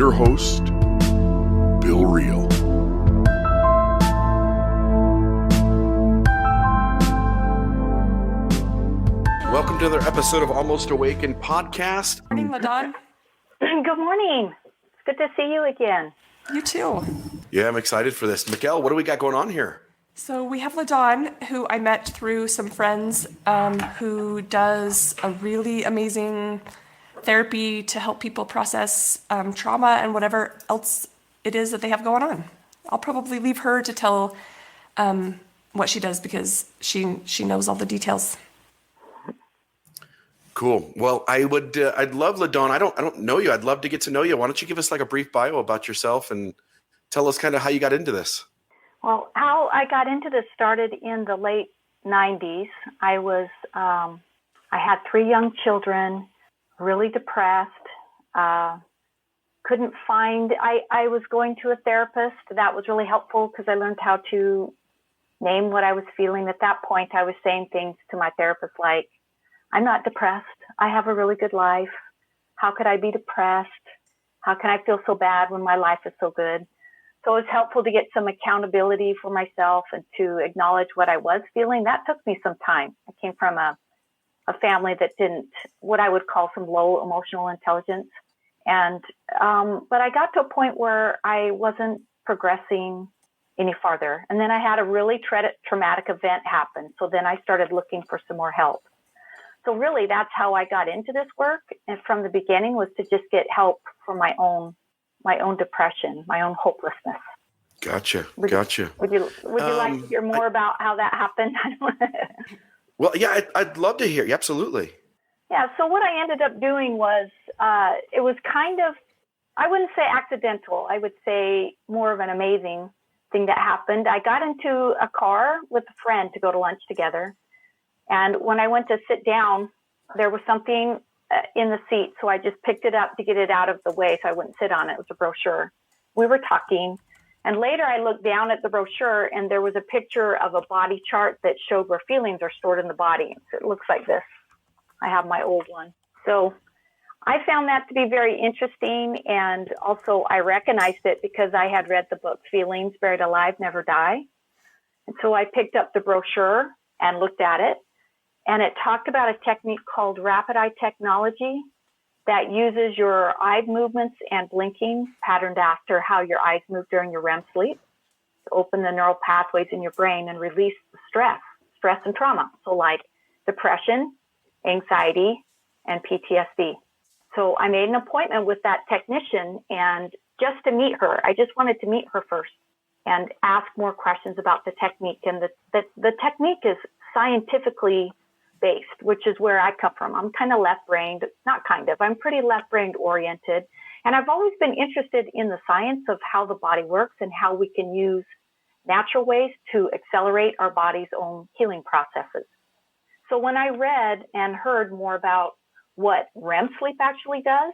your host, Bill Reel. Welcome to another episode of Almost Awakened podcast. Morning, LaDawn. Good morning. It's good to see you again. You too. Yeah, I'm excited for this. Mekael, what do we got going on here? So we have LaDawn, who I met through some friends who does a really amazing therapy to help people process trauma and whatever else it is that they have going on. I'll probably leave her to tell what she does because she knows all the details. Cool. Well, I'd love LaDawn. I don't know you. I'd love to get to know you. Why don't you give us like a brief bio about yourself and tell us kind of how you got into this? Well, how I got into this started in the late 90s. I had 3 young children, really depressed. Couldn't find, I was going to a therapist. That was really helpful because I learned how to name what I was feeling. At that point, I was saying things to my therapist like, I'm not depressed. I have a really good life. How could I be depressed? How can I feel so bad when my life is so good? So it was helpful to get some accountability for myself and to acknowledge what I was feeling. That took me some time. I came from a family that didn't, what I would call some low emotional intelligence. And, but I got to a point where I wasn't progressing any farther. And then I had a really traumatic event happen. So then I started looking for some more help. So really, that's how I got into this work. And from the beginning was to just get help for my own depression, my own hopelessness. Gotcha. Would you like to hear more about how that happened? Well, yeah, I'd love to hear. Yeah, absolutely. Yeah. So what I ended up doing was, it was kind of, I wouldn't say accidental. I would say more of an amazing thing that happened. I got into a car with a friend to go to lunch together. And when I went to sit down, there was something in the seat. So I just picked it up to get it out of the way so I wouldn't sit on it. It was a brochure. We were talking. And later I looked down at the brochure and there was a picture of a body chart that showed where feelings are stored in the body. So it looks like this. I have my old one. So I found that to be very interesting. And also I recognized it because I had read the book, Feelings Buried Alive, Never Die. And so I picked up the brochure and looked at it. And it talked about a technique called rapid eye technology that uses your eye movements and blinking patterned after how your eyes move during your REM sleep to open the neural pathways in your brain and release the stress and trauma. So like depression, anxiety, and PTSD. So I made an appointment with that technician and just to meet her, I just wanted to meet her first and ask more questions about the technique. And the technique is scientifically based, which is where I come from. I'm kind of left-brained, I'm pretty left-brained oriented. And I've always been interested in the science of how the body works and how we can use natural ways to accelerate our body's own healing processes. So when I read and heard more about what REM sleep actually does,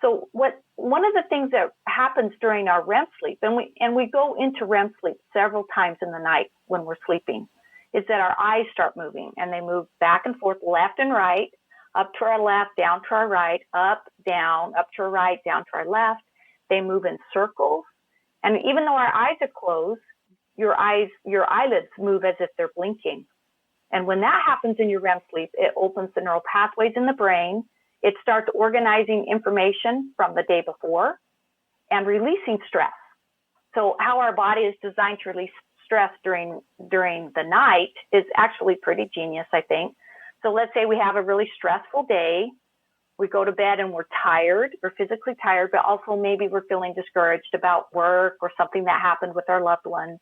so one of the things that happens during our REM sleep, and we go into REM sleep several times in the night when we're sleeping, is that our eyes start moving and they move back and forth, left and right, up to our left, down to our right, up, down, up to our right, down to our left. They move in circles. And even though our eyes are closed, your eyelids move as if they're blinking. And when that happens in your REM sleep, it opens the neural pathways in the brain. It starts organizing information from the day before and releasing stress. So how our body is designed to release stress during the night is actually pretty genius, I think. So let's say we have a really stressful day. We go to bed and we're tired, we're physically tired, but also maybe we're feeling discouraged about work or something that happened with our loved one.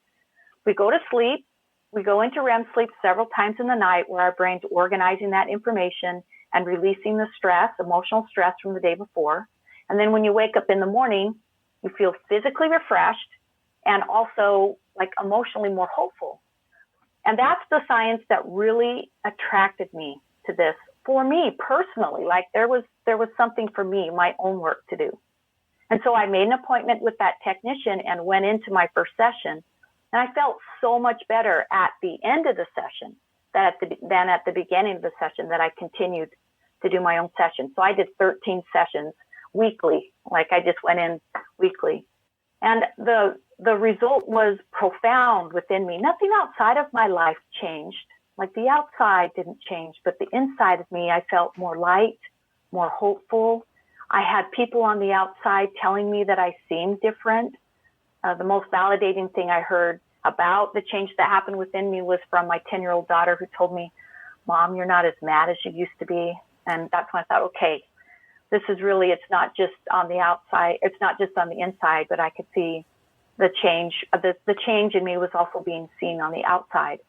We go to sleep. We go into REM sleep several times in the night where our brain's organizing that information and releasing the stress, emotional stress from the day before. And then when you wake up in the morning, you feel physically refreshed and also like emotionally more hopeful. And that's the science that really attracted me to this. For me personally, like there was something for me, my own work to do. And so I made an appointment with that technician and went into my first session. And I felt so much better at the end of the session than at the beginning of the session that I continued to do my own session. So I did 13 sessions weekly Like I just went in weekly. And the result was profound within me. Nothing outside of my life changed. Like the outside didn't change, but the inside of me, I felt more light, more hopeful. I had people on the outside telling me that I seemed different. The most validating thing I heard about the change that happened within me was from my 10-year-old daughter, who told me, "Mom, you're not as mad as you used to be." And that's when I thought, okay, this is really, it's not just on the outside, it's not just on the inside, but I could see the change. The change in me was also being seen on the outside.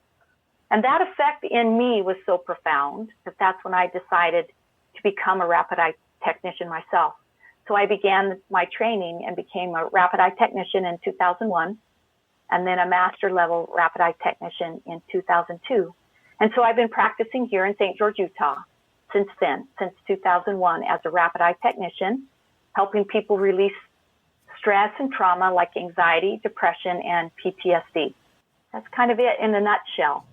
And that effect in me was so profound that that's when I decided to become a rapid eye technician myself. So I began my training and became a rapid eye technician in 2001, and then a master level rapid eye technician in 2002. And so I've been practicing here in St. George, Utah since then, since 2001, as a rapid eye technician, helping people release stress and trauma like anxiety, depression, and PTSD. That's kind of it in a nutshell.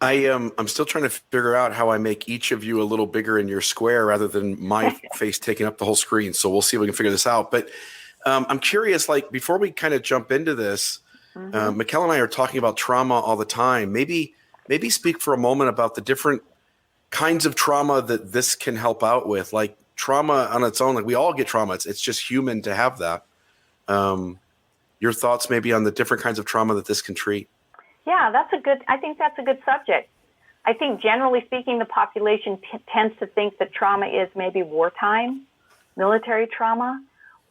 I'm still trying to figure out how I make each of you a little bigger in your square rather than my face taking up the whole screen. So we'll see if we can figure this out. But I'm curious, like before we kind of jump into this, Mekael and I are talking about trauma all the time. Maybe speak for a moment about the different kinds of trauma that this can help out with. Like trauma on its own, like we all get trauma. It's just human to have that. Your thoughts maybe on the different kinds of trauma that this can treat. Yeah, I think that's a good subject. I think generally speaking, the population tends to think that trauma is maybe wartime, military trauma,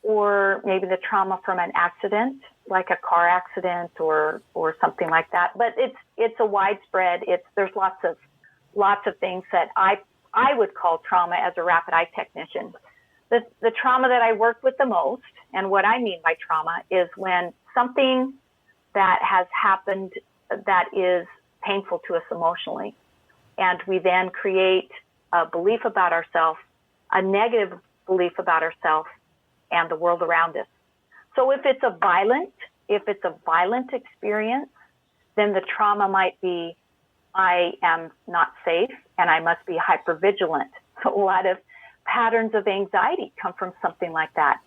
or maybe the trauma from an accident, like a car accident or something like that. But it's a widespread, there's lots of things that I would call trauma as a rapid eye technician. The trauma that I work with the most, and what I mean by trauma, is when something that has happened that is painful to us emotionally, and we then create a belief about ourselves, a negative belief about ourselves and the world around us. So if it's a violent experience, then the trauma might be, I am not safe and I must be hypervigilant. So a lot of patterns of anxiety come from something like that.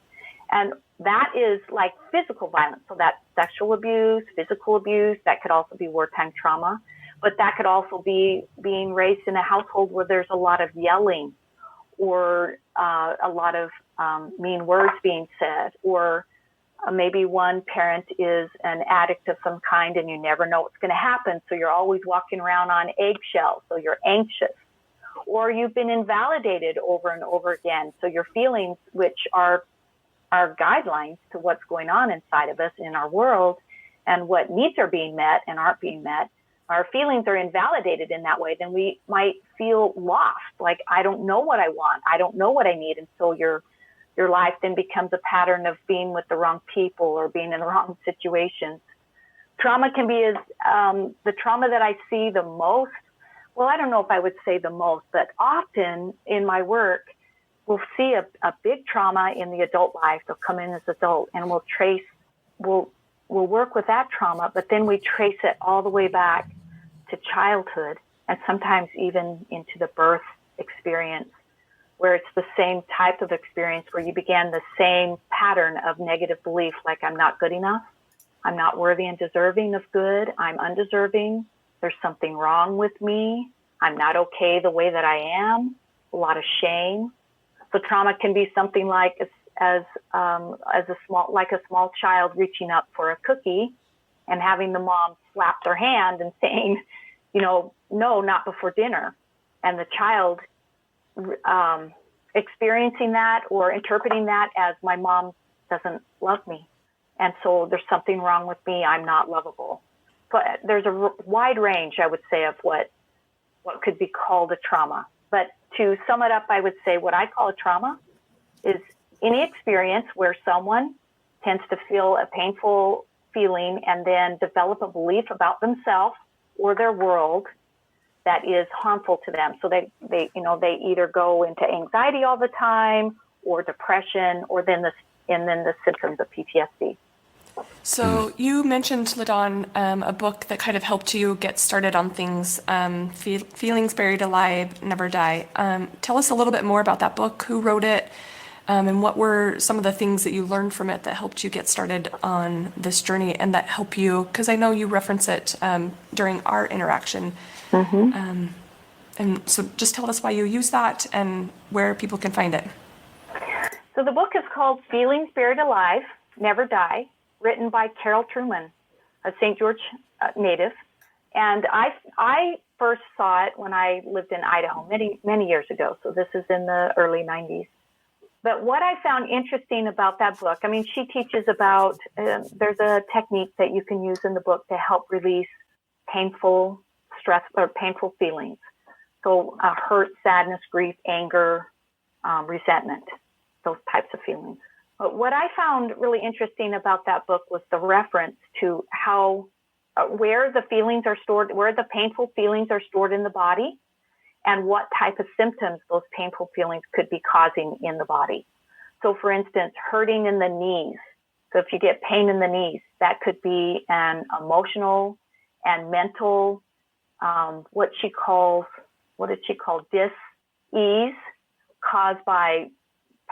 And that is like physical violence. So that's sexual abuse, physical abuse. That could also be wartime trauma. But that could also be being raised in a household where there's a lot of yelling or a lot of mean words being said. Or maybe one parent is an addict of some kind and you never know what's going to happen. So you're always walking around on eggshells. So you're anxious. Or you've been invalidated over and over again. So your feelings, which are guidelines to what's going on inside of us in our world and what needs are being met and aren't being met, our feelings are invalidated in that way, then we might feel lost. Like, I don't know what I want. I don't know what I need. And so your life then becomes a pattern of being with the wrong people or being in the wrong situations. Trauma can be the trauma that I see the most. Well, I don't know if I would say the most, but often in my work, we'll see a big trauma in the adult life. They'll come in as adult and we'll work with that trauma, but then we trace it all the way back to childhood and sometimes even into the birth experience, where it's the same type of experience where you began the same pattern of negative belief, like I'm not good enough, I'm not worthy and deserving of good, I'm undeserving, there's something wrong with me, I'm not okay the way that I am, a lot of shame. So trauma can be something like as a small child reaching up for a cookie and having the mom slap their hand and saying, no, not before dinner. And the child experiencing that or interpreting that as my mom doesn't love me. And so there's something wrong with me. I'm not lovable. But there's a wide range, I would say, of what could be called a trauma. But to sum it up, I would say what I call a trauma is any experience where someone tends to feel a painful feeling and then develop a belief about themselves or their world that is harmful to them. So they either go into anxiety all the time or depression or then the symptoms of PTSD. So you mentioned, LaDawn, a book that kind of helped you get started on things, Feelings Buried Alive, Never Die. Tell us a little bit more about that book, who wrote it, And what were some of the things that you learned from it that helped you get started on this journey and that help you, because I know you reference it during our interaction. And so just tell us why you use that and where people can find it. So the book is called Feelings Buried Alive, Never Die, written by Carol Truman, a St. George native. And I first saw it when I lived in Idaho many years ago. So this is in the early 90s. But what I found interesting about that book, I mean, she teaches about, there's a technique that you can use in the book to help release painful stress or painful feelings. So hurt, sadness, grief, anger, resentment, those types of feelings. But what I found really interesting about that book was the reference to how, where the feelings are stored, where the painful feelings are stored in the body, and what type of symptoms those painful feelings could be causing in the body. So for instance, hurting in the knees. So if you get pain in the knees, that could be an emotional and mental, what did she call dis-ease caused by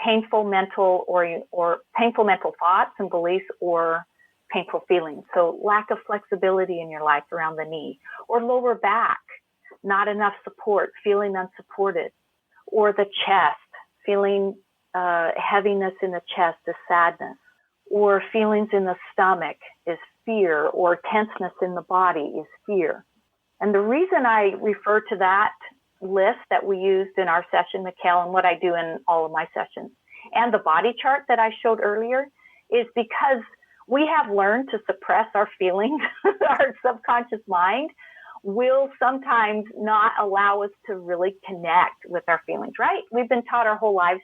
painful mental or painful mental thoughts and beliefs or painful feelings. So lack of flexibility in your life around the knee, or lower back, not enough support, feeling unsupported, or the chest, feeling heaviness in the chest is sadness, or feelings in the stomach is fear, or tenseness in the body is fear. And the reason I refer to that list that we used in our session, Mekael, and what I do in all of my sessions, and the body chart that I showed earlier, is because we have learned to suppress our feelings. Our subconscious mind will sometimes not allow us to really connect with our feelings, right? We've been taught our whole lives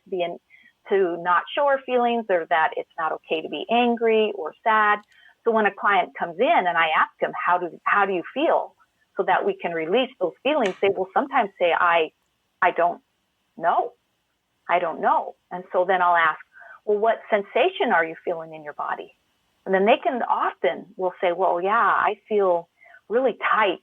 to not show our feelings, or that it's not okay to be angry or sad. So when a client comes in and I ask them, how do you feel? So that we can release those feelings, they will sometimes say, I don't know. I don't know. And so then I'll ask, well, what sensation are you feeling in your body? And then they will say, well, yeah, I feel really tight.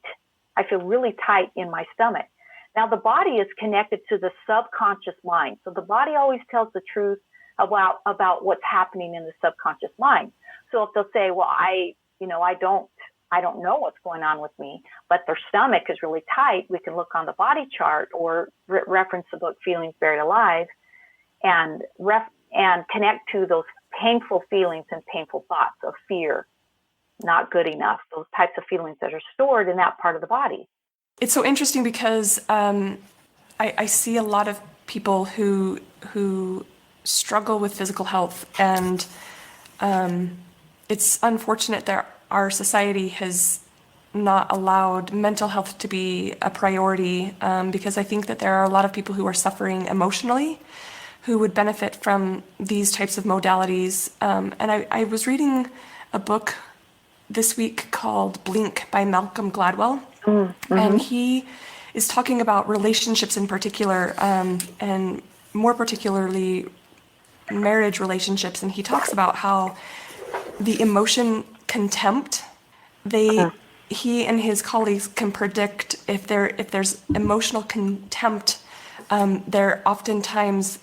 I feel really tight in my stomach. Now, the body is connected to the subconscious mind. So the body always tells the truth about what's happening in the subconscious mind. So if they'll say, well, I don't know what's going on with me, but their stomach is really tight, we can look on the body chart or reference the book Feelings Buried Alive and connect to those painful feelings and painful thoughts of fear, not good enough, those types of feelings that are stored in that part of the body. It's so interesting because I see a lot of people who struggle with physical health, and it's unfortunate that our society has not allowed mental health to be a priority, because I think that there are a lot of people who are suffering emotionally who would benefit from these types of modalities. And I was reading a book this week called Blink by Malcolm Gladwell. Mm-hmm. And he is talking about relationships in particular, and more particularly marriage relationships. And he talks about how the emotion contempt, he and his colleagues can predict if there's emotional contempt, they're oftentimes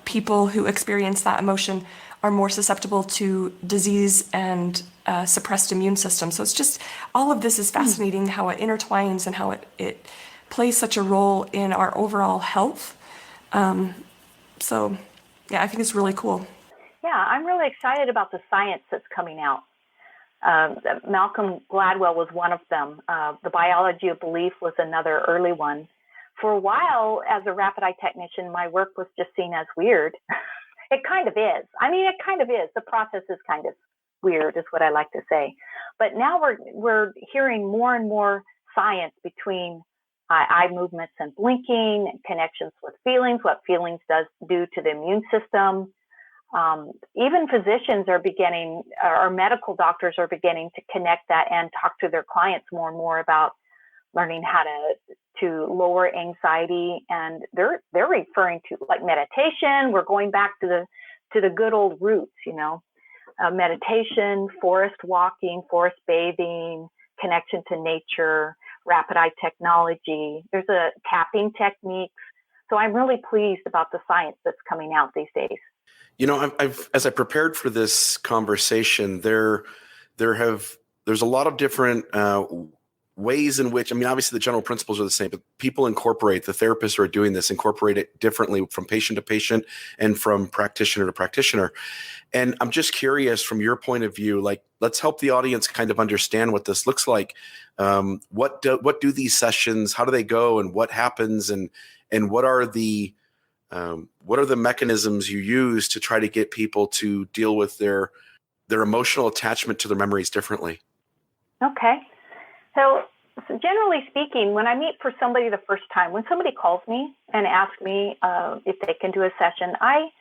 people who experience that emotion are more susceptible to disease and suppressed immune system. So it's just, all of this is fascinating how it intertwines and how it plays such a role in our overall health. So yeah, I think it's really cool. Yeah, I'm really excited about the science that's coming out. Malcolm Gladwell was one of them. The biology of belief was another early one. For a while, as a rapid eye technician, my work was just seen as weird. It kind of is. I mean, it kind of is. The process is kind of weird, is what I like to say. But now we're hearing more and more science between eye movements and blinking, and connections with feelings, what feelings do to the immune system. Even physicians are beginning, or medical doctors are beginning to connect that and talk to their clients more and more about learning how to lower anxiety. And they're referring to like meditation. We're going back to the good old roots, meditation, forest walking, forest bathing, connection to nature, rapid eye technology. There's a tapping techniques. So I'm really pleased about the science that's coming out these days. I've as I prepared for this conversation, there's a lot of different ways in which, obviously the general principles are the same, but people incorporate, the therapists who are doing this incorporate it differently from patient to patient and from practitioner to practitioner. And I'm just curious from your point of view, like, let's help the audience kind of understand what this looks like. What do these sessions, how do they go, and what happens, and what are the mechanisms you use to try to get people to deal with their emotional attachment to their memories differently? Okay. So generally speaking, when I meet for somebody the first time, when somebody calls me and asks me if they can do a session, I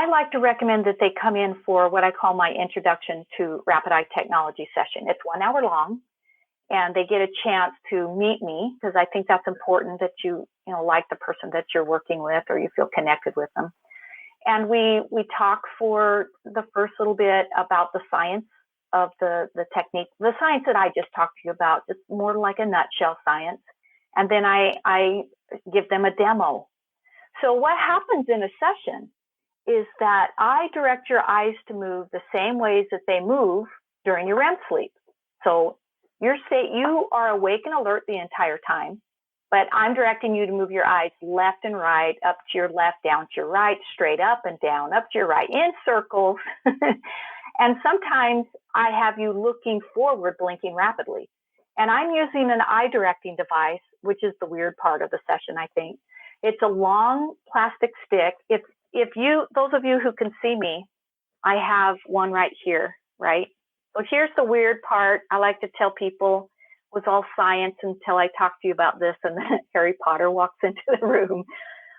like to recommend that they come in for what I call my introduction to rapid eye technology session. It's 1 hour long, and they get a chance to meet me, because I think that's important, that you like the person that you're working with, or you feel connected with them. And we talk for the first little bit about the science of the technique, the science that I just talked to you about, just more like a nutshell science. And then I give them a demo. So what happens in a session is that I direct your eyes to move the same ways that they move during your REM sleep. So you are awake and alert the entire time, but I'm directing you to move your eyes left and right, up to your left, down to your right, straight up and down, up to your right, in circles. And sometimes I have you looking forward, blinking rapidly. And I'm using an eye directing device, which is the weird part of the session, I think. It's a long plastic stick. Those of you who can see me, I have one right here, right? So here's the weird part. I like to tell people it was all science until I talk to you about this, and then Harry Potter walks into the room.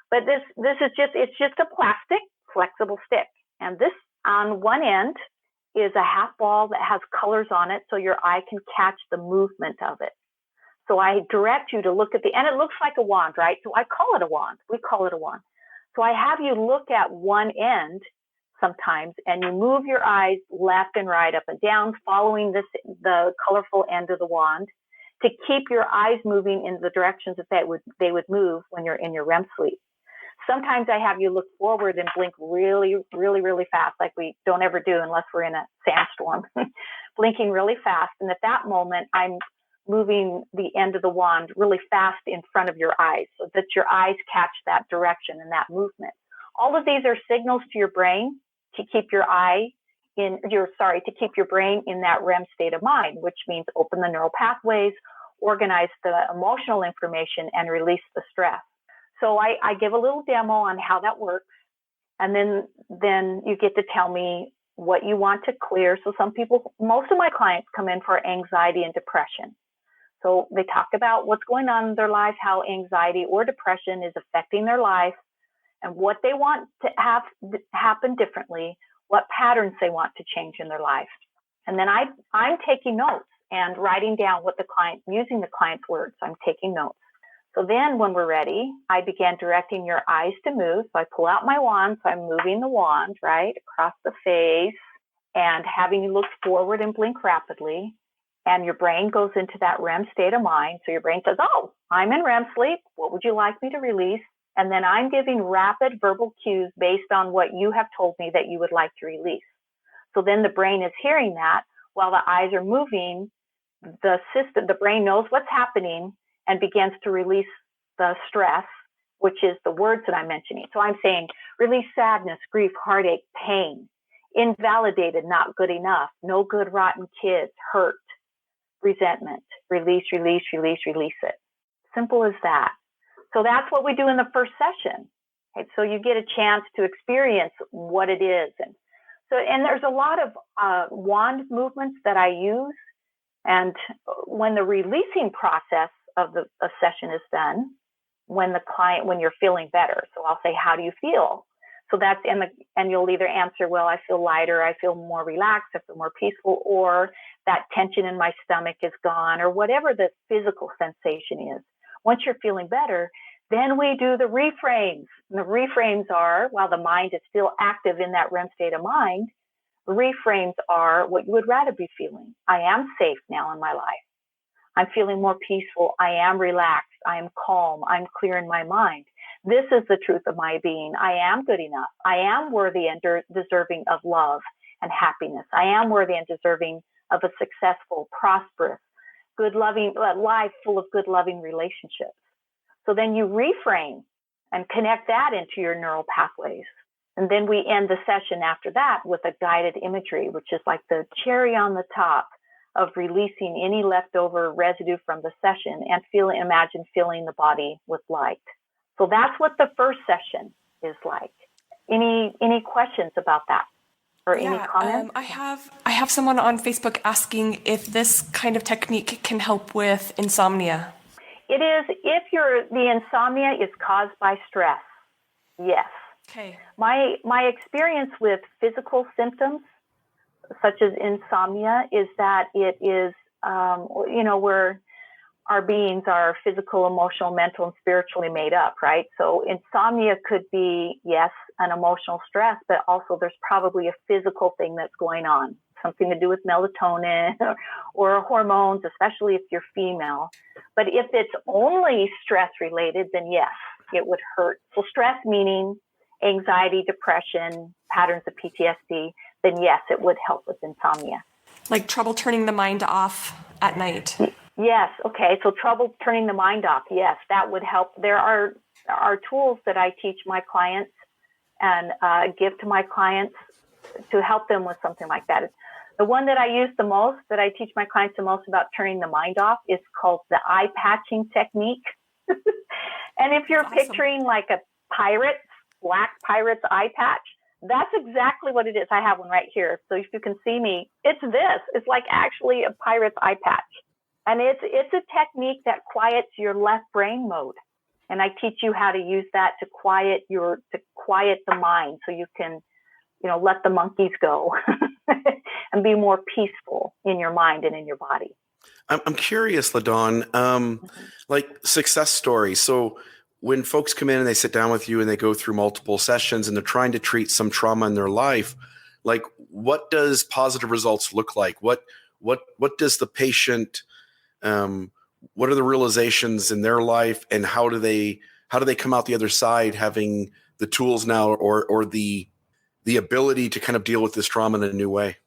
But this is just a plastic flexible stick. And this on one end is a half ball that has colors on it, so your eye can catch the movement of it. So I direct you to look at and it looks like a wand, right? So I call it a wand. We call it a wand. So I have you look at one end sometimes, and you move your eyes left and right, up and down, following the colorful end of the wand, to keep your eyes moving in the directions that they would move when you're in your REM sleep. Sometimes I have you look forward and blink really, really, really fast, like we don't ever do unless we're in a sandstorm, blinking really fast. And at that moment, I'm moving the end of the wand really fast in front of your eyes, so that your eyes catch that direction and that movement. All of these are signals to your brain to keep your brain in that REM state of mind, which means open the neural pathways, organize the emotional information, and release the stress. So I give a little demo on how that works, and then you get to tell me what you want to clear. So most of my clients come in for anxiety and depression. So they talk about what's going on in their life, how anxiety or depression is affecting their life, and what they want to have happen differently, what patterns they want to change in their life. And then I'm taking notes and writing down using the client's words. I'm taking notes. So then when we're ready, I began directing your eyes to move. So I pull out my wand. So I'm moving the wand, right, across the face and having you look forward and blink rapidly. And your brain goes into that REM state of mind. So your brain says, oh, I'm in REM sleep. What would you like me to release? And then I'm giving rapid verbal cues based on what you have told me that you would like to release. So then the brain is hearing that while the eyes are moving. The brain knows what's happening and begins to release the stress, which is the words that I'm mentioning. So I'm saying release sadness, grief, heartache, pain, invalidated, not good enough, no good, rotten kids, hurt, resentment, release, release, release, release it. Simple as that. So that's what we do in the first session. Okay, so you get a chance to experience what it is. And there's a lot of wand movements that I use. And when the releasing process of a session is done, when you're feeling better. So I'll say, how do you feel? So that's and you'll either answer, well, I feel lighter, I feel more relaxed, I feel more peaceful, or that tension in my stomach is gone, or whatever the physical sensation is. Once you're feeling better, then we do the reframes. And the reframes are, while the mind is still active in that REM state of mind, reframes are what you would rather be feeling. I am safe now in my life. I'm feeling more peaceful. I am relaxed. I am calm. I'm clear in my mind. This is the truth of my being. I am good enough. I am worthy and deserving of love and happiness. I am worthy and deserving of a successful, prosperous, good, loving life full of good, loving relationships. So then you reframe and connect that into your neural pathways. And then we end the session after that with a guided imagery, which is like the cherry on the top of releasing any leftover residue from the session and imagine filling the body with light. So that's what the first session is like. Any questions about that or any comments? I have someone on Facebook asking if this kind of technique can help with insomnia. It is if the insomnia is caused by stress. Yes. Okay. My experience with physical symptoms, such as insomnia, is that it is, where our beings are physical, emotional, mental, and spiritually made up, right? So insomnia could be, yes, an emotional stress, but also there's probably a physical thing that's going on, something to do with melatonin or hormones, especially if you're female. But if it's only stress related, then yes, it would hurt. So stress meaning anxiety, depression, patterns of PTSD, then yes, it would help with insomnia. Like trouble turning the mind off at night. Yes. Okay. So trouble turning the mind off. Yes, that would help. There are tools that I teach my clients and give to my clients to help them with something like that. The one that I use the most, that I teach my clients the most about turning the mind off, is called the eye patching technique. And if you're picturing like a black pirate's eye patch, that's exactly what it is. I have one right here. So if you can see me, it's this. It's like actually a pirate's eye patch. And it's a technique that quiets your left brain mode. And I teach you how to use that to quiet the mind so you can, let the monkeys go and be more peaceful in your mind and in your body. I'm curious, LaDawn, like success stories. So when folks come in and they sit down with you and they go through multiple sessions and they're trying to treat some trauma in their life, like what does positive results look like? What does the patient, what are the realizations in their life, and how do they come out the other side having the tools now or the ability to kind of deal with this trauma in a new way?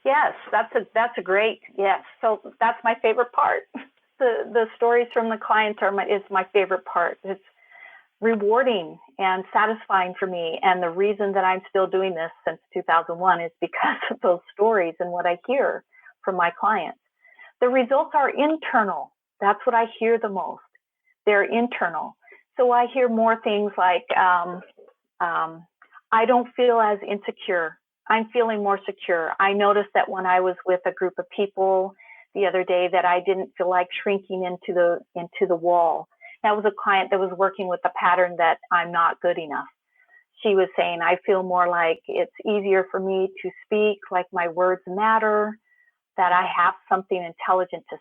Yes, that's a great, yes. So that's my favorite part. The stories from the clients is my favorite part. It's rewarding and satisfying for me. And the reason that I'm still doing this since 2001 is because of those stories and what I hear from my clients. The results are internal. That's what I hear the most. They're internal. So I hear more things like, I don't feel as insecure. I'm feeling more secure. I noticed that when I was with a group of people the other day that I didn't feel like shrinking into the wall. That was a client that was working with the pattern that I'm not good enough. She was saying, I feel more like it's easier for me to speak, like my words matter, that I have something intelligent to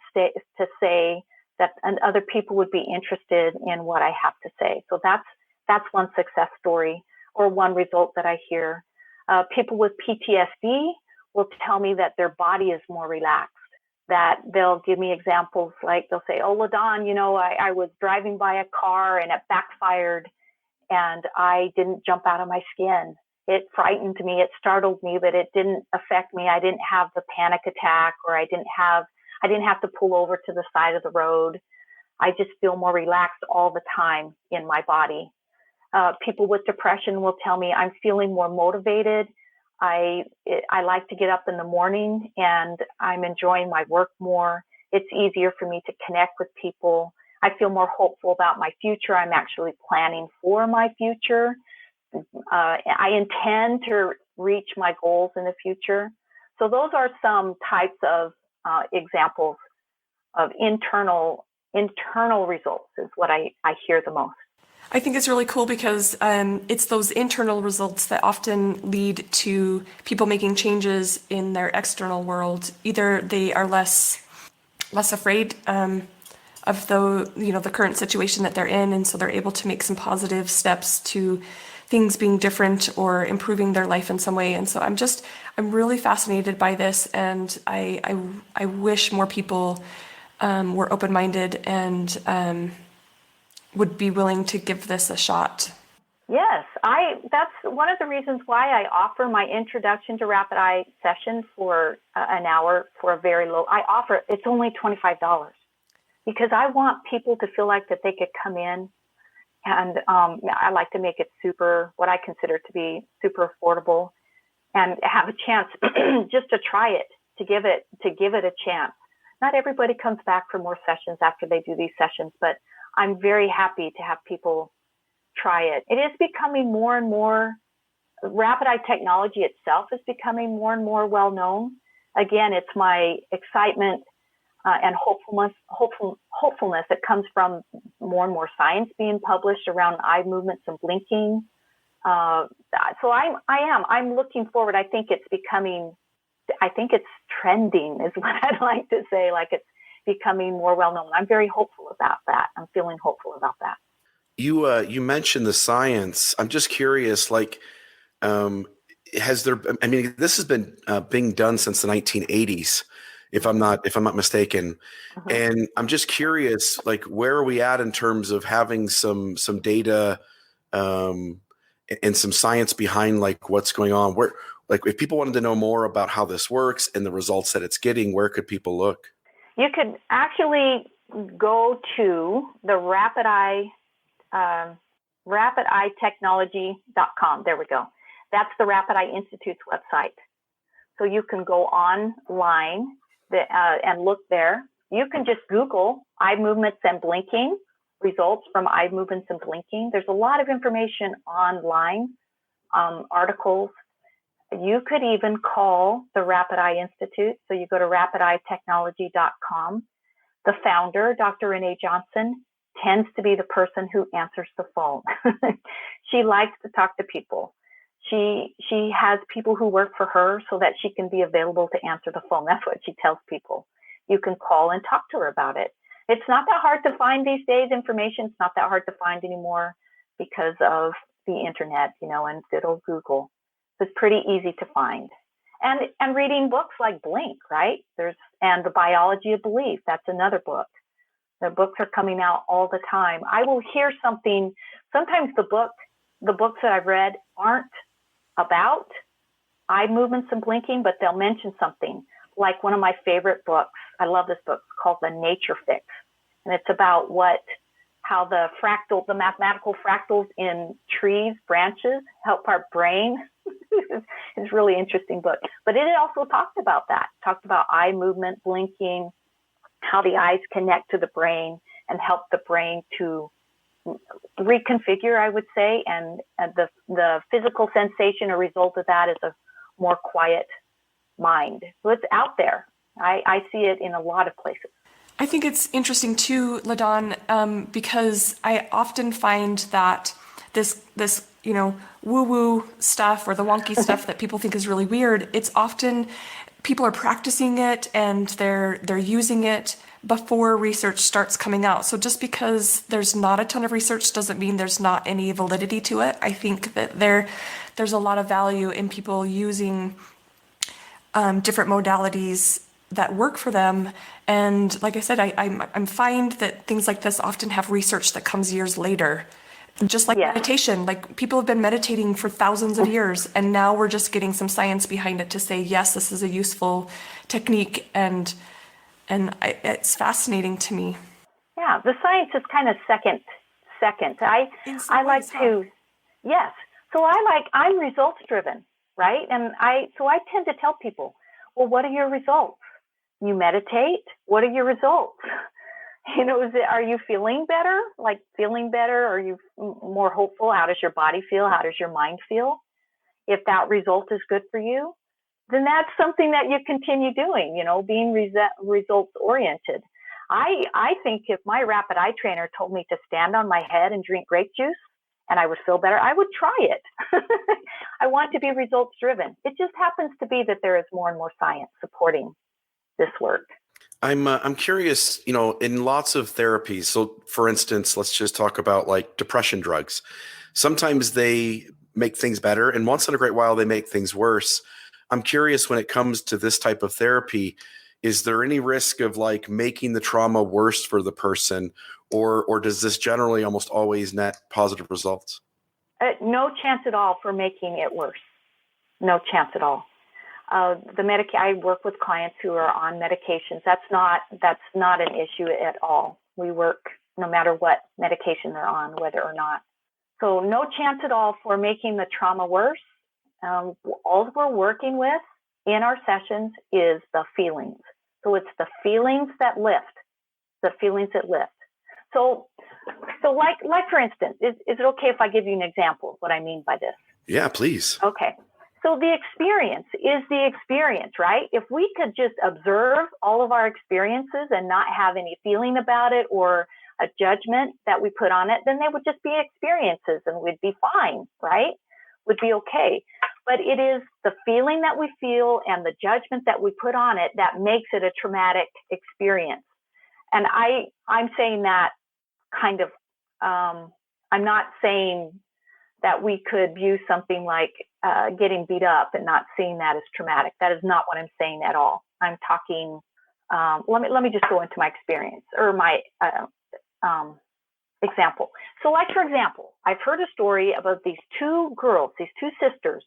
say, that and other people would be interested in what I have to say. So that's one success story or one result that I hear. People with PTSD will tell me that their body is more relaxed, that they'll give me examples like they'll say, oh, LaDawn, I was driving by a car and it backfired and I didn't jump out of my skin. It frightened me, it startled me, but it didn't affect me. I didn't have the panic attack, or I didn't have to pull over to the side of the road. I just feel more relaxed all the time in my body. People with depression will tell me I'm feeling more motivated. I like to get up in the morning and I'm enjoying my work more. It's easier for me to connect with people. I feel more hopeful about my future. I'm actually planning for my future. I intend to reach my goals in the future. So those are some types of examples of internal results is what I hear the most. I think it's really cool because it's those internal results that often lead to people making changes in their external world. Either they are less afraid of the current situation that they're in, and so they're able to make some positive steps to things being different or improving their life in some way. And so I'm really fascinated by this, and I wish more people were open-minded and would be willing to give this a shot. Yes, that's one of the reasons why I offer my introduction to rapid eye session for an hour for a very low. It's only $25 because I want people to feel like that they could come in, and I like to make it what I consider to be super affordable, and have a chance just to try it, to give it a chance. Not everybody comes back for more sessions after they do these sessions, but I'm very happy to have people try it. It is becoming more and more, rapid eye technology itself is becoming more and more well known. Again, it's my excitement and hopefulness that comes from more and more science being published around eye movements and blinking. So I'm looking forward. I think it's trending is what I'd like to say. Like, it's becoming more well known. I'm very hopeful about that. I'm feeling hopeful about that. You mentioned the science. I'm just curious, like, has there? I mean, this has been being done since the 1980s, if I'm not mistaken. Uh-huh. And I'm just curious, like, where are we at in terms of having some data and some science behind, like, what's going on? Where, like, if people wanted to know more about how this works and the results that it's getting, where could people look? You could actually go to the rapideyetechnology.com. There we go. That's the Rapid Eye Institute's website. So you can go online and look there. You can just Google eye movements and blinking, results from eye movements and blinking. There's a lot of information online, articles. You could even call the Rapid Eye Institute. So you go to rapideyetechnology.com. The founder, Dr. Renee Johnson, tends to be the person who answers the phone. She likes to talk to people. She has people who work for her so that she can be available to answer the phone. That's what she tells people. You can call and talk to her about it. It's not that hard to find these days. Information is not that hard to find anymore because of the internet, and good old Google. So it's pretty easy to find. And reading books like Blink, right? And The Biology of Belief. That's another book. The books are coming out all the time. I will hear something. Sometimes the books that I've read aren't about eye movements and blinking, but they'll mention something. Like one of my favorite books, I love this book, called The Nature Fix. And it's about how the mathematical fractals in trees, branches, help our brain. It's a really interesting book. But it also talked about eye movement, blinking, how the eyes connect to the brain and help the brain to reconfigure, I would say, and the physical sensation or result of that is a more quiet mind. So it's out there. I see it in a lot of places. I think it's interesting too, LaDawn, because I often find that this woo-woo stuff or the wonky stuff that people think is really weird, it's often people are practicing it and they're using it before research starts coming out. So just because there's not a ton of research doesn't mean there's not any validity to it. I think that there's a lot of value in people using different modalities that work for them. And like I said, I'm find that things like this often have research that comes years later. Just like meditation, like people have been meditating for thousands of years, and now we're just getting some science behind it to say, yes, this is a useful technique, and it's fascinating to me. Yeah, the science is kind of second. I like to, yes. So I'm results driven, right? And I tend to tell people, well, what are your results? You meditate. What are your results? Are you feeling better? Are you more hopeful? How does your body feel? How does your mind feel? If that result is good for you, then that's something that you continue doing, being results oriented. I think if my rapid eye trainer told me to stand on my head and drink grape juice and I would feel better, I would try it. I want to be results driven. It just happens to be that there is more and more science supporting this work. I'm curious, in lots of therapies. So for instance, let's just talk about like depression drugs. Sometimes they make things better, and once in a great while they make things worse. I'm curious, when it comes to this type of therapy, is there any risk of like making the trauma worse for the person, or does this generally almost always net positive results? No chance at all for making it worse. No chance at all. I work with clients who are on medications. That's not an issue at all. We work no matter what medication they're on, whether or not. So no chance at all for making the trauma worse. All we're working with in our sessions is the feelings. So it's the feelings that lift, the feelings that lift. So like for instance, is it okay if I give you an example of what I mean by this? Yeah, please. Okay. So the experience is the experience, right? If we could just observe all of our experiences and not have any feeling about it or a judgment that we put on it, then they would just be experiences and we'd be fine, right? Would be okay. But it is the feeling that we feel and the judgment that we put on it that makes it a traumatic experience. And I'm saying that kind of, I'm not saying that we could view something like getting beat up and not seeing that as traumatic. That is not what I'm saying at all. I'm talking, let me just go into my experience or my example. So like, for example, I've heard a story about these two girls, these two sisters,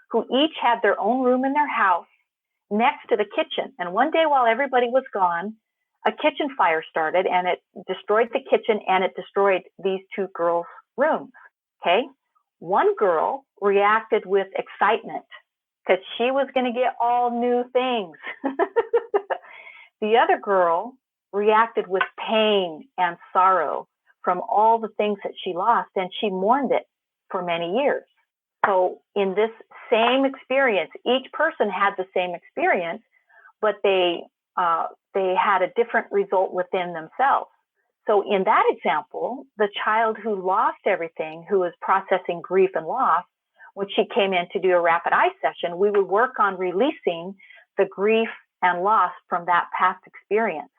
who each had their own room in their house next to the kitchen. And one day while everybody was gone, a kitchen fire started and it destroyed the kitchen and it destroyed these two girls' rooms, okay? One girl reacted with excitement because she was going to get all new things. The other girl reacted with pain and sorrow from all the things that she lost, and she mourned it for many years. So in this same experience, each person had the same experience, but they had a different result within themselves. So in that example, the child who lost everything, who was processing grief and loss, when she came in to do a rapid eye session, we would work on releasing the grief and loss from that past experience,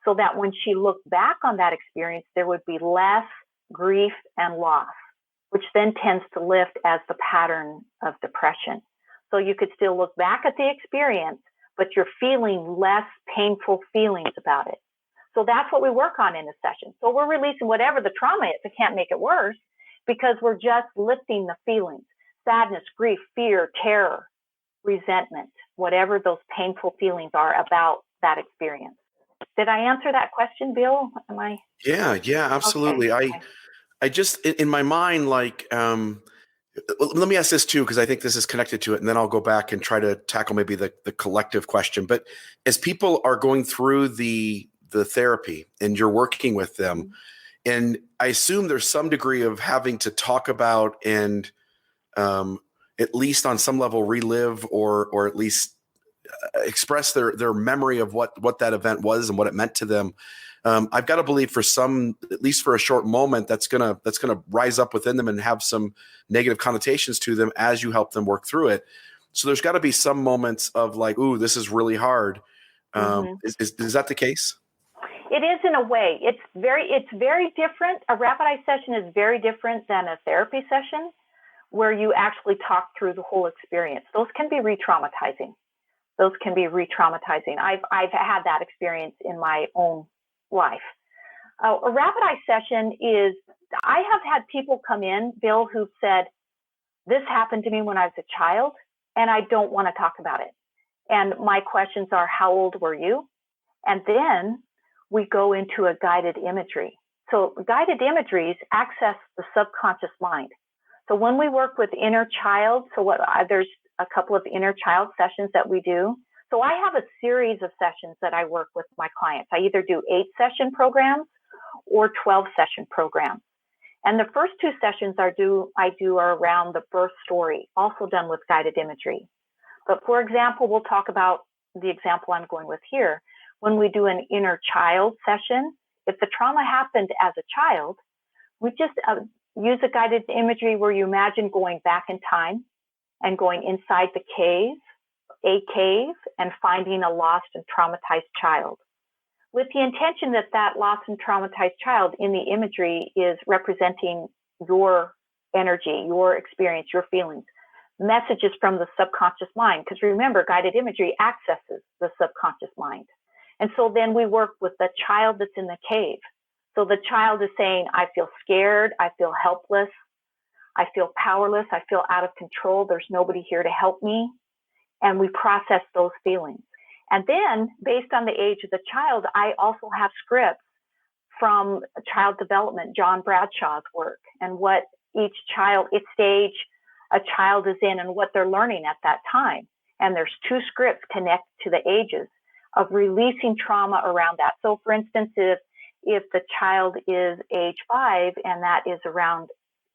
so that when she looked back on that experience, there would be less grief and loss, which then tends to lift as the pattern of depression. So you could still look back at the experience, but you're feeling less painful feelings about it. So that's what we work on in a session. So we're releasing whatever the trauma is. It can't make it worse because we're just lifting the feelings: sadness, grief, fear, terror, resentment, whatever those painful feelings are about that experience. Did I answer that question, Bill? Am I? Yeah, absolutely. Okay. I just, in my mind, like, let me ask this too, because I think this is connected to it, and then I'll go back and try to tackle maybe the collective question. But as people are going through the therapy and you're working with them, and I assume there's some degree of having to talk about and at least on some level relive or at least express their memory of what that event was and what it meant to them. I've got to believe for some, at least for a short moment, that's gonna rise up within them and have some negative connotations to them as you help them work through it. So there's got to be some moments of like, ooh, this is really hard. Is that the case? It is in a way. It's very different. A rapid eye session is very different than a therapy session where you actually talk through the whole experience. Those can be re-traumatizing. I've had that experience in my own life. A rapid eye session is, I have had people come in, Bill, who've said, this happened to me when I was a child and I don't want to talk about it. And my questions are, how old were you? And then we go into a guided imagery. So guided imageries access the subconscious mind. So when we work with inner child, there's a couple of inner child sessions that we do. So I have a series of sessions that I work with my clients. I either do 8-session programs or 12-session programs. And the first 2 sessions I do are around the birth story, also done with guided imagery. But for example, we'll talk about the example I'm going with here. When we do an inner child session, if the trauma happened as a child, we just use a guided imagery where you imagine going back in time and going inside a cave, and finding a lost and traumatized child, with the intention that that lost and traumatized child in the imagery is representing your energy, your experience, your feelings. messages from the subconscious mind. Because remember, guided imagery accesses the subconscious mind. And so then we work with the child that's in the cave. So the child is saying, I feel scared, I feel helpless, I feel powerless, I feel out of control, there's nobody here to help me. And we process those feelings. And then, based on the age of the child, I also have scripts from child development, John Bradshaw's work, and what each stage a child is in and what they're learning at that time. And there's 2 scripts connected to the ages of releasing trauma around that. So for instance, if the child is age 5 and that is around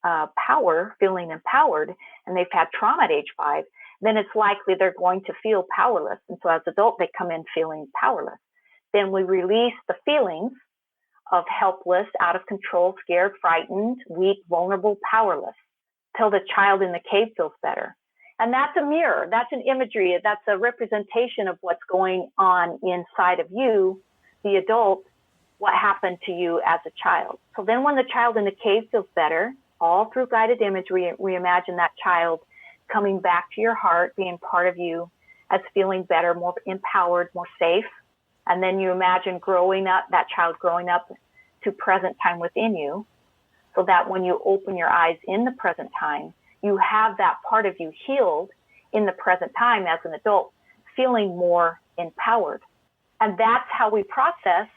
power, feeling empowered, and they've had trauma at age 5, then it's likely they're going to feel powerless. And so as adults, they come in feeling powerless. Then we release the feelings of helpless, out of control, scared, frightened, weak, vulnerable, powerless, till the child in the cave feels better. And that's a mirror, that's an imagery, that's a representation of what's going on inside of you, the adult, what happened to you as a child. So then when the child in the cave feels better, all through guided imagery, we imagine that child coming back to your heart, being part of you, as feeling better, more empowered, more safe. And then you imagine growing up, that child growing up to present time within you, so that when you open your eyes in the present time, you have that part of you healed in the present time as an adult, feeling more empowered. And that's how we process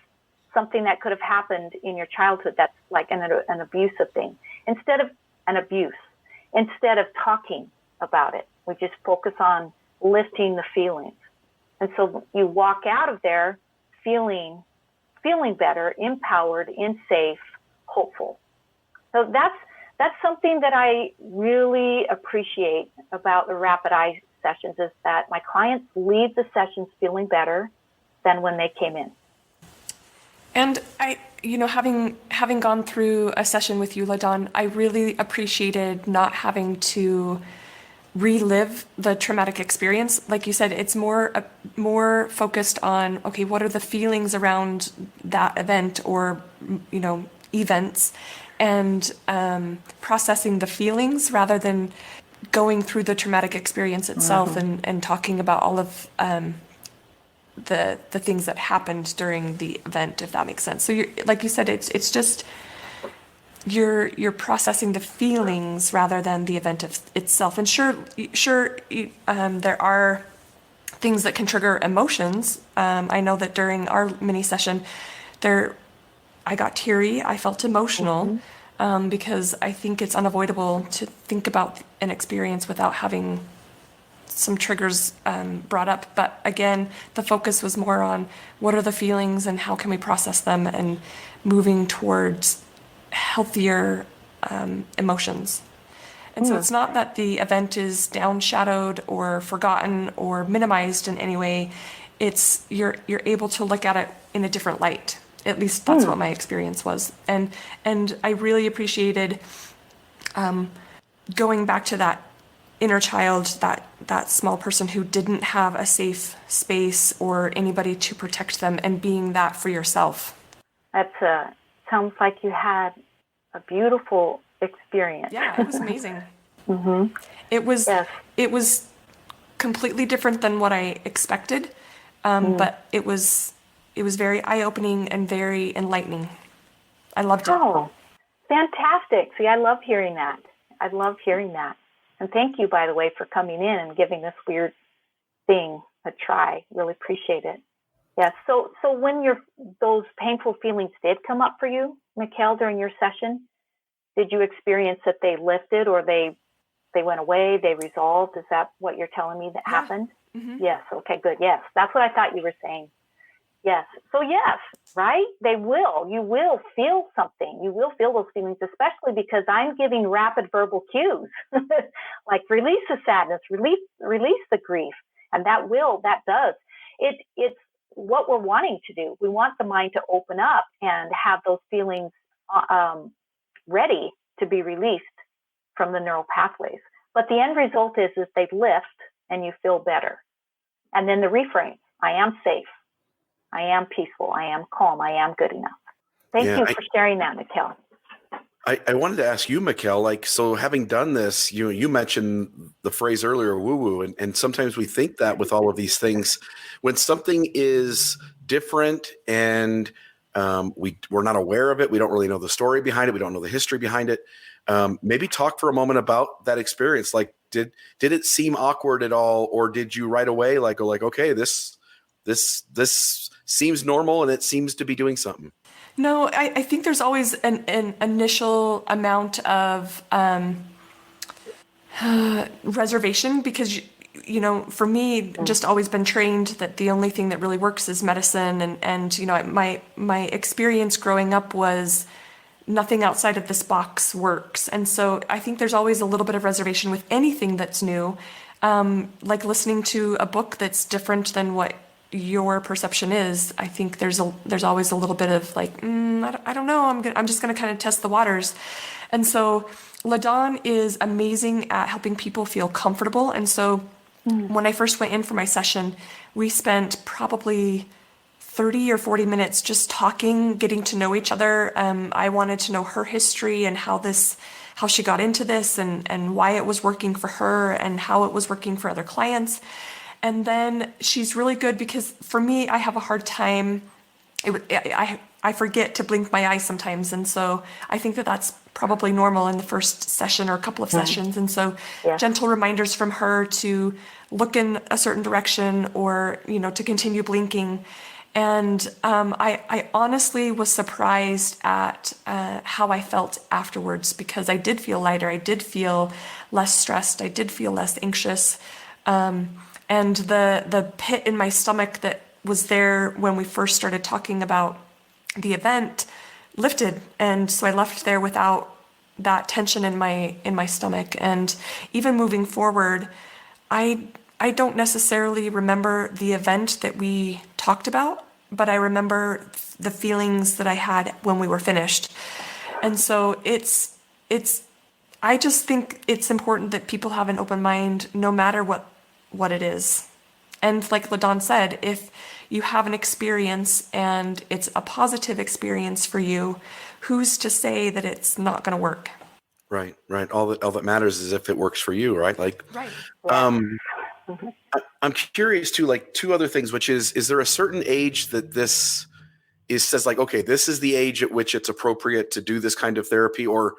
something that could have happened in your childhood that's like an abusive thing. Instead of an abuse, instead of talking about it, we just focus on lifting the feelings. And so you walk out of there feeling better, empowered, in safe, hopeful. So that's something that I really appreciate about the Rapid Eye sessions, is that my clients leave the sessions feeling better than when they came in. And having gone through a session with you, LaDawn, I really appreciated not having to relive the traumatic experience. Like you said, it's more focused on, okay, what are the feelings around that event or, events, and processing the feelings rather than going through the traumatic experience itself and talking about all of the things that happened during the event, if that makes sense. So like you said, it's just you're processing the feelings rather than the event itself. And sure, there are things that can trigger emotions. I know that during our mini session, I got teary. I felt emotional because I think it's unavoidable to think about an experience without having some triggers brought up. But again, the focus was more on what are the feelings and how can we process them, and moving towards healthier emotions. And so it's not that the event is downshadowed or forgotten or minimized in any way. It's you're able to look at it in a different light. At least that's what my experience was. And I really appreciated going back to that inner child, that small person who didn't have a safe space or anybody to protect them, and being that for yourself. That sounds like you had a beautiful experience. Yeah, it was amazing. It was completely different than what I expected, but it was very eye-opening and very enlightening. I loved it. Oh, fantastic. See, I love hearing that. And thank you, by the way, for coming in and giving this weird thing a try. Really appreciate it. Yeah. So when those painful feelings did come up for you, Mekael, during your session, did you experience that they lifted, or they went away, they resolved? Is that what you're telling me that happened? Yes. Okay, good. Yes. That's what I thought you were saying. Yes. So yes, right? They will. You will feel something. You will feel those feelings, especially because I'm giving rapid verbal cues, like release the sadness, release the grief. And that does. It's what we're wanting to do. We want the mind to open up and have those feelings ready to be released from the neural pathways. But the end result is they lift and you feel better. And then the reframe, I am safe. I am peaceful. I am calm. I am good enough. Thank you for sharing that, Mekael. I wanted to ask you, Mekael, like, so having done this, you mentioned the phrase earlier, woo woo, and sometimes we think that with all of these things, when something is different and we're not aware of it, we don't really know the story behind it, we don't know the history behind it. Maybe talk for a moment about that experience. Like, did it seem awkward at all, or did you right away go like, okay, this seems normal and it seems to be doing something? No, I think there's always an initial amount of reservation because, for me, just always been trained that the only thing that really works is medicine. And my experience growing up was nothing outside of this box works. And so I think there's always a little bit of reservation with anything that's new, like listening to a book that's different than what your perception is. I think there's always a little bit of like, I don't know. I'm just gonna kind of test the waters. And so LaDawn is amazing at helping people feel comfortable. And so when I first went in for my session, we spent probably 30 or 40 minutes just talking, getting to know each other. I wanted to know her history and how she got into this and why it was working for her and how it was working for other clients. And then she's really good because for me, I have a hard time. I forget to blink my eyes sometimes. And so I think that that's probably normal in the first session or a couple of sessions. And so gentle reminders from her to look in a certain direction or, to continue blinking. And I honestly was surprised at how I felt afterwards because I did feel lighter. I did feel less stressed. I did feel less anxious. And the pit in my stomach that was there when we first started talking about the event lifted. And so I left there without that tension in my stomach. And even moving forward, I don't necessarily remember the event that we talked about, but I remember the feelings that I had when we were finished. And so I just think it's important that people have an open mind no matter what it is. And like LaDawn said, if you have an experience and it's a positive experience for you, who's to say that it's not going to work? Right. All that matters is if it works for you, right? Right. I'm curious too, like two other things, which is there a certain age that this says like, okay, this is the age at which it's appropriate to do this kind of therapy, or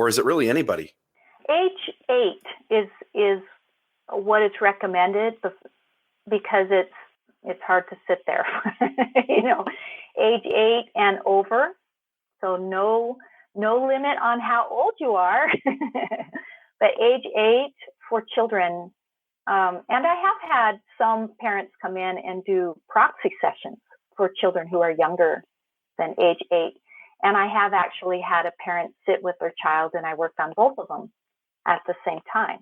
is it really anybody? Age 8 is what is recommended because it's hard to sit there, age 8 and over. So no limit on how old you are, but age 8 for children. And I have had some parents come in and do proxy sessions for children who are younger than age 8. And I have actually had a parent sit with their child and I worked on both of them at the same time.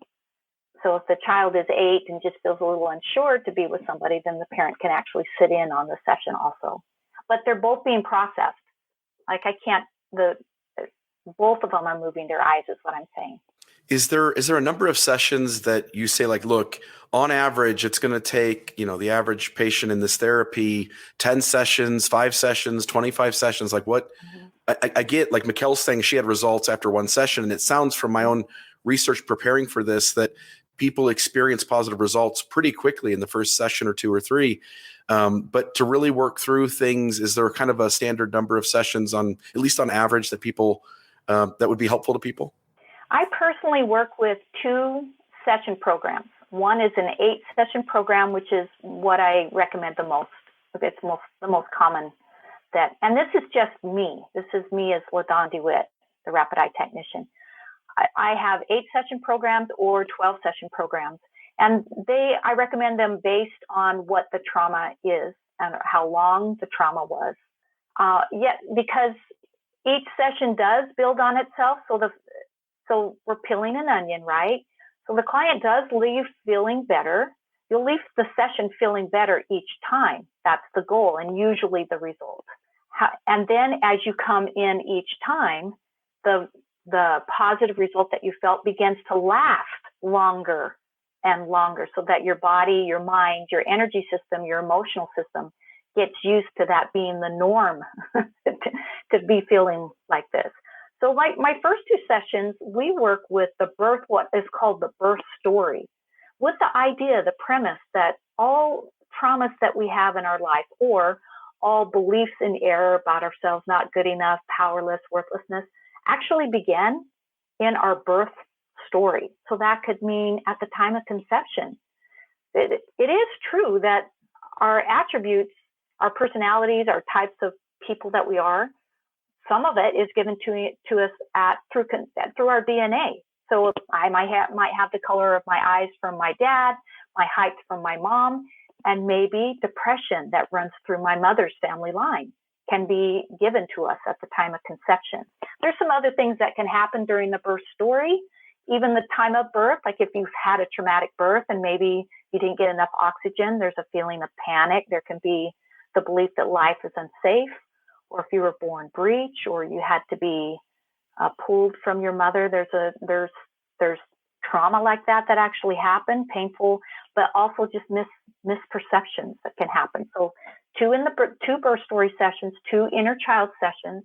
So if the child is 8 and just feels a little unsure to be with somebody, then the parent can actually sit in on the session also. But they're both being processed. Like both of them are moving their eyes is what I'm saying. Is there a number of sessions that you say like, look, on average, it's going to take, the average patient in this therapy, 10 sessions, 5 sessions, 25 sessions, like what? I get, like Mekael's saying she had results after one session. And it sounds from my own research preparing for this that people experience positive results pretty quickly in the first session or 2 or 3. But to really work through things, is there kind of a standard number of sessions at least on average that people, that would be helpful to people? I personally work with 2 session programs. One is an 8-session program, which is what I recommend the most. It's the most common and this is just me. This is me as LaDawn Dewitt, the rapid eye technician. I have 8-session programs or 12-session programs, and I recommend them based on what the trauma is and how long the trauma was. Yet, because each session does build on itself, so we're peeling an onion, right? So the client does leave feeling better. You'll leave the session feeling better each time. That's the goal and usually the result. And then as you come in each time, the positive result that you felt begins to last longer and longer so that your body, your mind, your energy system, your emotional system gets used to that being the norm to be feeling like this. So like my first two sessions, we work with what is called the birth story, with the idea, the premise that all traumas that we have in our life, or all beliefs in error about ourselves, not good enough, powerless, worthlessness, actually begin in our birth story. So that could mean at the time of conception. It is true that our attributes, our personalities, our types of people that we are, some of it is given to us through our DNA. So I might have the color of my eyes from my dad, my height from my mom, and maybe depression that runs through my mother's family line can be given to us at the time of conception. There's some other things that can happen during the birth story, even the time of birth, like if you've had a traumatic birth and maybe you didn't get enough oxygen, there's a feeling of panic. There can be the belief that life is unsafe, or if you were born breech, or you had to be pulled from your mother. There's trauma like that actually happened, painful, but also just misperceptions that can happen. So two birth story sessions, two inner child sessions,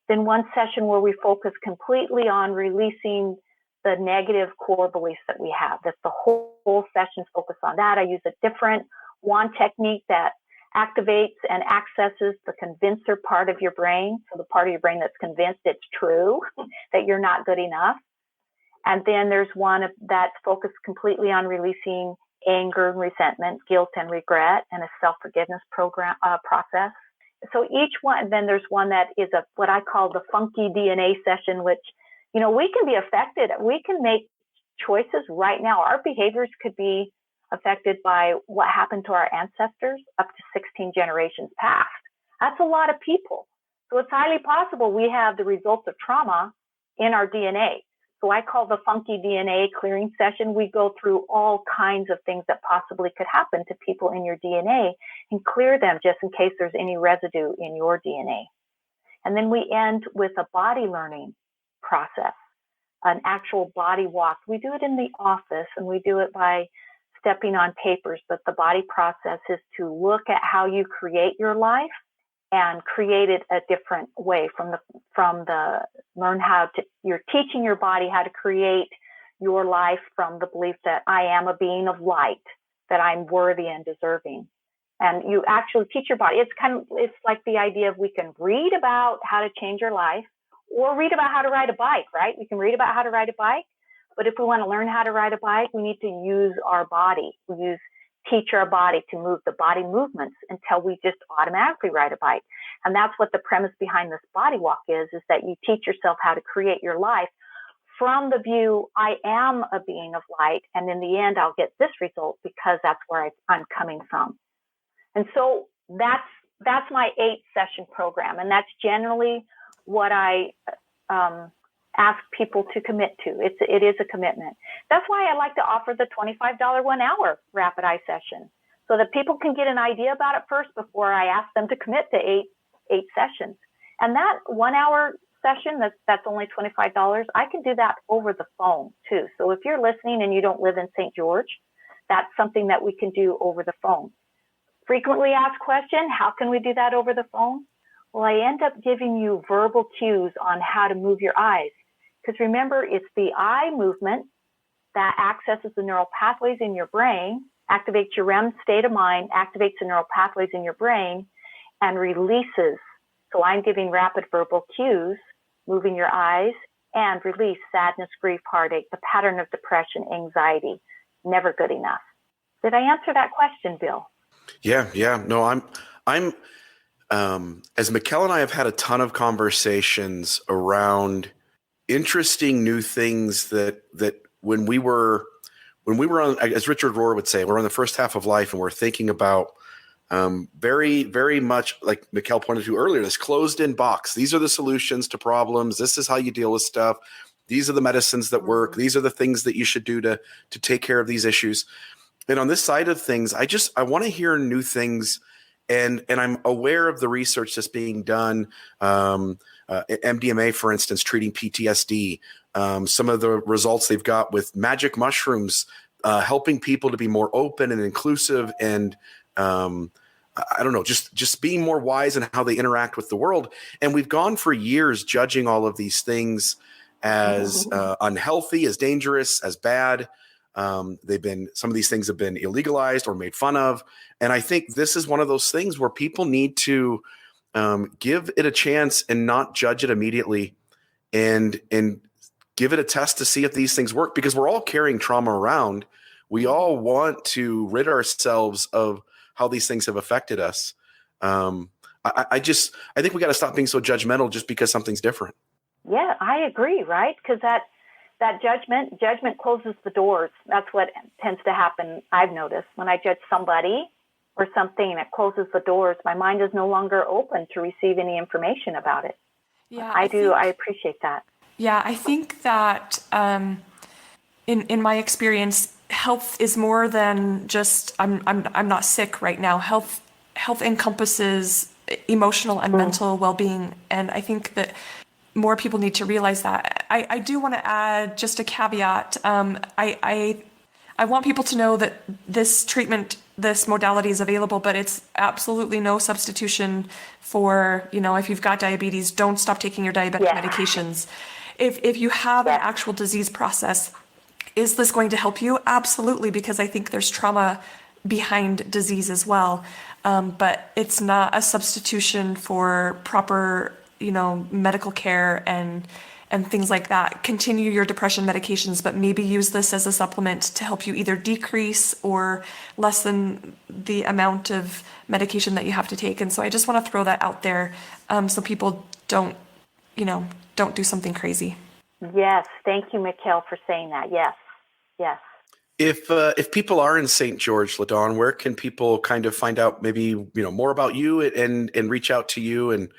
then one session where we focus completely on releasing the negative core beliefs that we have. That's the whole session's focus on that. I use a different wand technique that activates and accesses the convincer part of your brain. So the part of your brain that's convinced it's true, that you're not good enough. And then there's one that's focused completely on releasing anger, resentment, guilt, and regret, and a self-forgiveness process. So each one, then there's one that is what I call the funky DNA session, which, we can be affected. We can make choices right now. Our behaviors could be affected by what happened to our ancestors up to 16 generations past. That's a lot of people. So it's highly possible we have the results of trauma in our DNA. So I call the funky DNA clearing session. We go through all kinds of things that possibly could happen to people in your DNA and clear them just in case there's any residue in your DNA. And then we end with a body learning process, an actual body walk. We do it in the office, and we do it by stepping on papers, but the body process is to look at how you create your life and create it a different way you're teaching your body how to create your life from the belief that I am a being of light, that I'm worthy and deserving. And you actually teach your body. It's like the idea of we can read about how to change your life or read about how to ride a bike, right? We can read about how to ride a bike, but if we want to learn how to ride a bike, we need to use our body. Teach our body to move the body movements until we just automatically ride a bike. And that's what the premise behind this body walk is that you teach yourself how to create your life from the view, I am a being of light, and in the end, I'll get this result because that's where I'm coming from. And so that's my 8-session program, and that's generally what I ask people to commit to. It is a commitment. That's why I like to offer the $25 1 hour rapid eye session, so that people can get an idea about it first before I ask them to commit to eight sessions. And that 1 hour session, that's only $25. I can do that over the phone too. So if you're listening and you don't live in St. George, that's something that we can do over the phone. Frequently asked question, how can we do that over the phone? Well, I end up giving you verbal cues on how to move your eyes. Because remember, it's the eye movement that accesses the neural pathways in your brain, activates your REM state of mind, activates the neural pathways in your brain, and releases. So I'm giving rapid verbal cues, moving your eyes, and release sadness, grief, heartache, the pattern of depression, anxiety. Never good enough. Did I answer that question, Bill? Yeah. No, I'm as Mekael and I have had a ton of conversations around interesting new things that when we were on, as Richard Rohr would say, we're on the first half of life and we're thinking about very, very much like Mekael pointed to earlier, this closed-in box. These are the solutions to problems. This is how you deal with stuff. These are the medicines that work. These are the things that you should do to take care of these issues. And on this side of things, I want to hear new things. And I'm aware of the research that's being done. MDMA, for instance, treating PTSD. Some of the results they've got with magic mushrooms, helping people to be more open and inclusive and I don't know, just being more wise in how they interact with the world. And we've gone for years judging all of these things as unhealthy, as dangerous, as bad. Some of these things have been illegalized or made fun of. And I think this is one of those things where people need to give it a chance and not judge it immediately, and give it a test to see if these things work, because we're all carrying trauma around. We all want to rid ourselves of how these things have affected us. I think we got to stop being so judgmental just because something's different. Yeah, I agree, right? Because that judgment closes the doors. That's what tends to happen, I've noticed. When I judge somebody or something, that closes the doors. My mind is no longer open to receive any information about it. Yeah, I appreciate that. Yeah, I think that in my experience, health is more than just I'm not sick right now. Health encompasses emotional and mental well-being, and I think that more people need to realize that. I do want to add just a caveat. I want people to know that this treatment, this modality is available, but it's absolutely no substitution for, if you've got diabetes, don't stop taking your diabetic medications. If you have an actual disease process, is this going to help you? Absolutely, because I think there's trauma behind disease as well. But it's not a substitution for proper, medical care and things like that. Continue your depression medications, but maybe use this as a supplement to help you either decrease or lessen the amount of medication that you have to take. And so I just want to throw that out there, so people don't do something crazy. Yes. Thank you, Mekael, for saying that. Yes. Yes. If people are in St. George, LaDawn, where can people kind of find out maybe, more about you and reach out to you and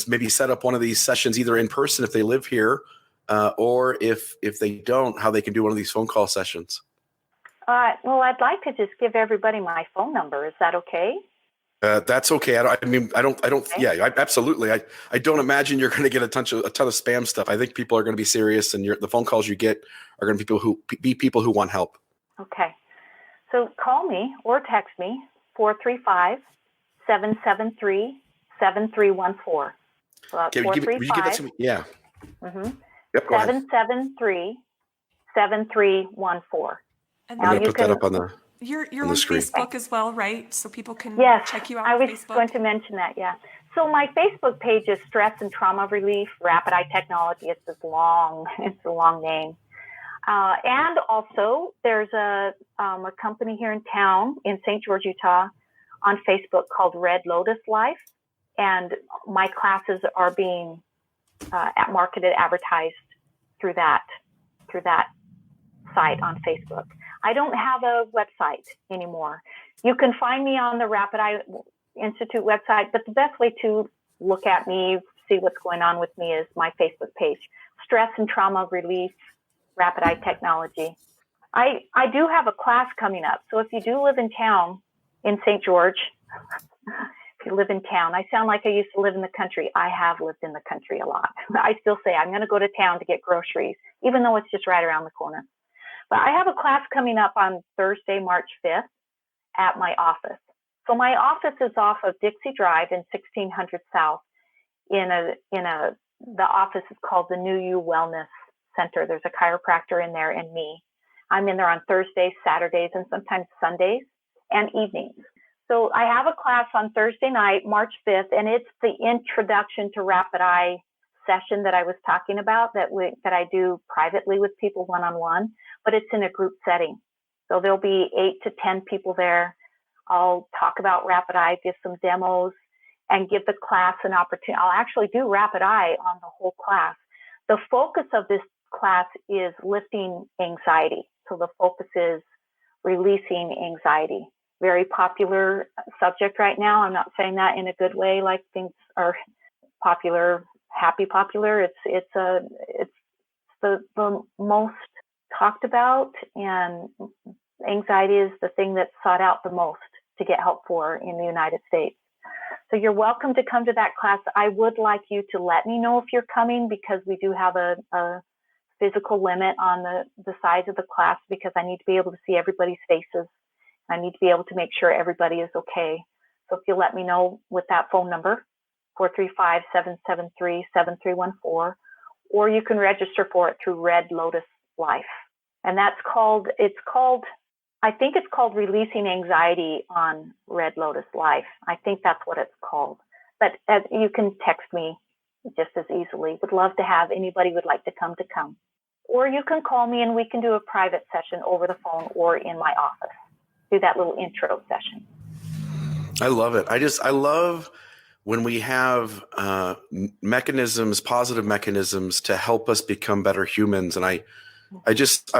maybe set up one of these sessions either in person if they live here, or if they don't, how they can do one of these phone call sessions? Well, I'd like to just give everybody my phone number. Is that okay? That's okay. Absolutely. I don't imagine you're going to get a ton of spam stuff. I think people are going to be serious, and the phone calls you get are going to be people who want help. Okay. So call me or text me, 435-773-7314. So Okay, would you give that to me? Yeah. Mm-hmm. Yep, go ahead. 773-7314. And now I'm going to put that up on the You're on on the screen. Facebook as well, right? So people can check you out I on was Facebook. going to mention that, yeah. So my Facebook page is Stress and Trauma Relief, Rapid Eye Technology. It's a long name. And also there's a company here in town in St. George, Utah on Facebook called Red Lotus Life. And my classes are being advertised through that site on Facebook. I don't have a website anymore. You can find me on the Rapid Eye Institute website, but the best way to look at me, see what's going on with me, is my Facebook page, Stress and Trauma Relief, Rapid Eye Technology. I do have a class coming up. So if you do live in town in St. George, if you live in town, I sound like I used to live in the country. I have lived in the country a lot. I still say I'm going to go to town to get groceries, even though it's just right around the corner. But I have a class coming up on Thursday, March 5th at my office. So my office is off of Dixie Drive in 1600 South. The office is called the New You Wellness Center. There's a chiropractor in there and me. I'm in there on Thursdays, Saturdays, and sometimes Sundays and evenings. So I have a class on Thursday night, March 5th, and it's the introduction to Rapid Eye session that I was talking about that I do privately with people one-on-one, but it's in a group setting. So there'll be 8 to 10 people there. I'll talk about Rapid Eye, give some demos, and give the class an opportunity. I'll actually do Rapid Eye on the whole class. The focus of this class is lifting anxiety. So the focus is releasing anxiety. Very popular subject right now. I'm not saying that in a good way, like things are popular, happy popular. It's the most talked about, and anxiety is the thing that's sought out the most to get help for in the United States. So you're welcome to come to that class. I would like you to let me know if you're coming, because we do have a physical limit on the size of the class, because I need to be able to see everybody's faces. I need to be able to make sure everybody is okay. So if you let me know with that phone number, 435-773-7314, or you can register for it through Red Lotus Life. And I think it's called Releasing Anxiety on Red Lotus Life. I think that's what it's called. But you can text me just as easily. Would love to have anybody would like to come. Or you can call me and we can do a private session over the phone or in my office. Do that little intro session. I love it. I love when we have mechanisms, positive mechanisms to help us become better humans. And I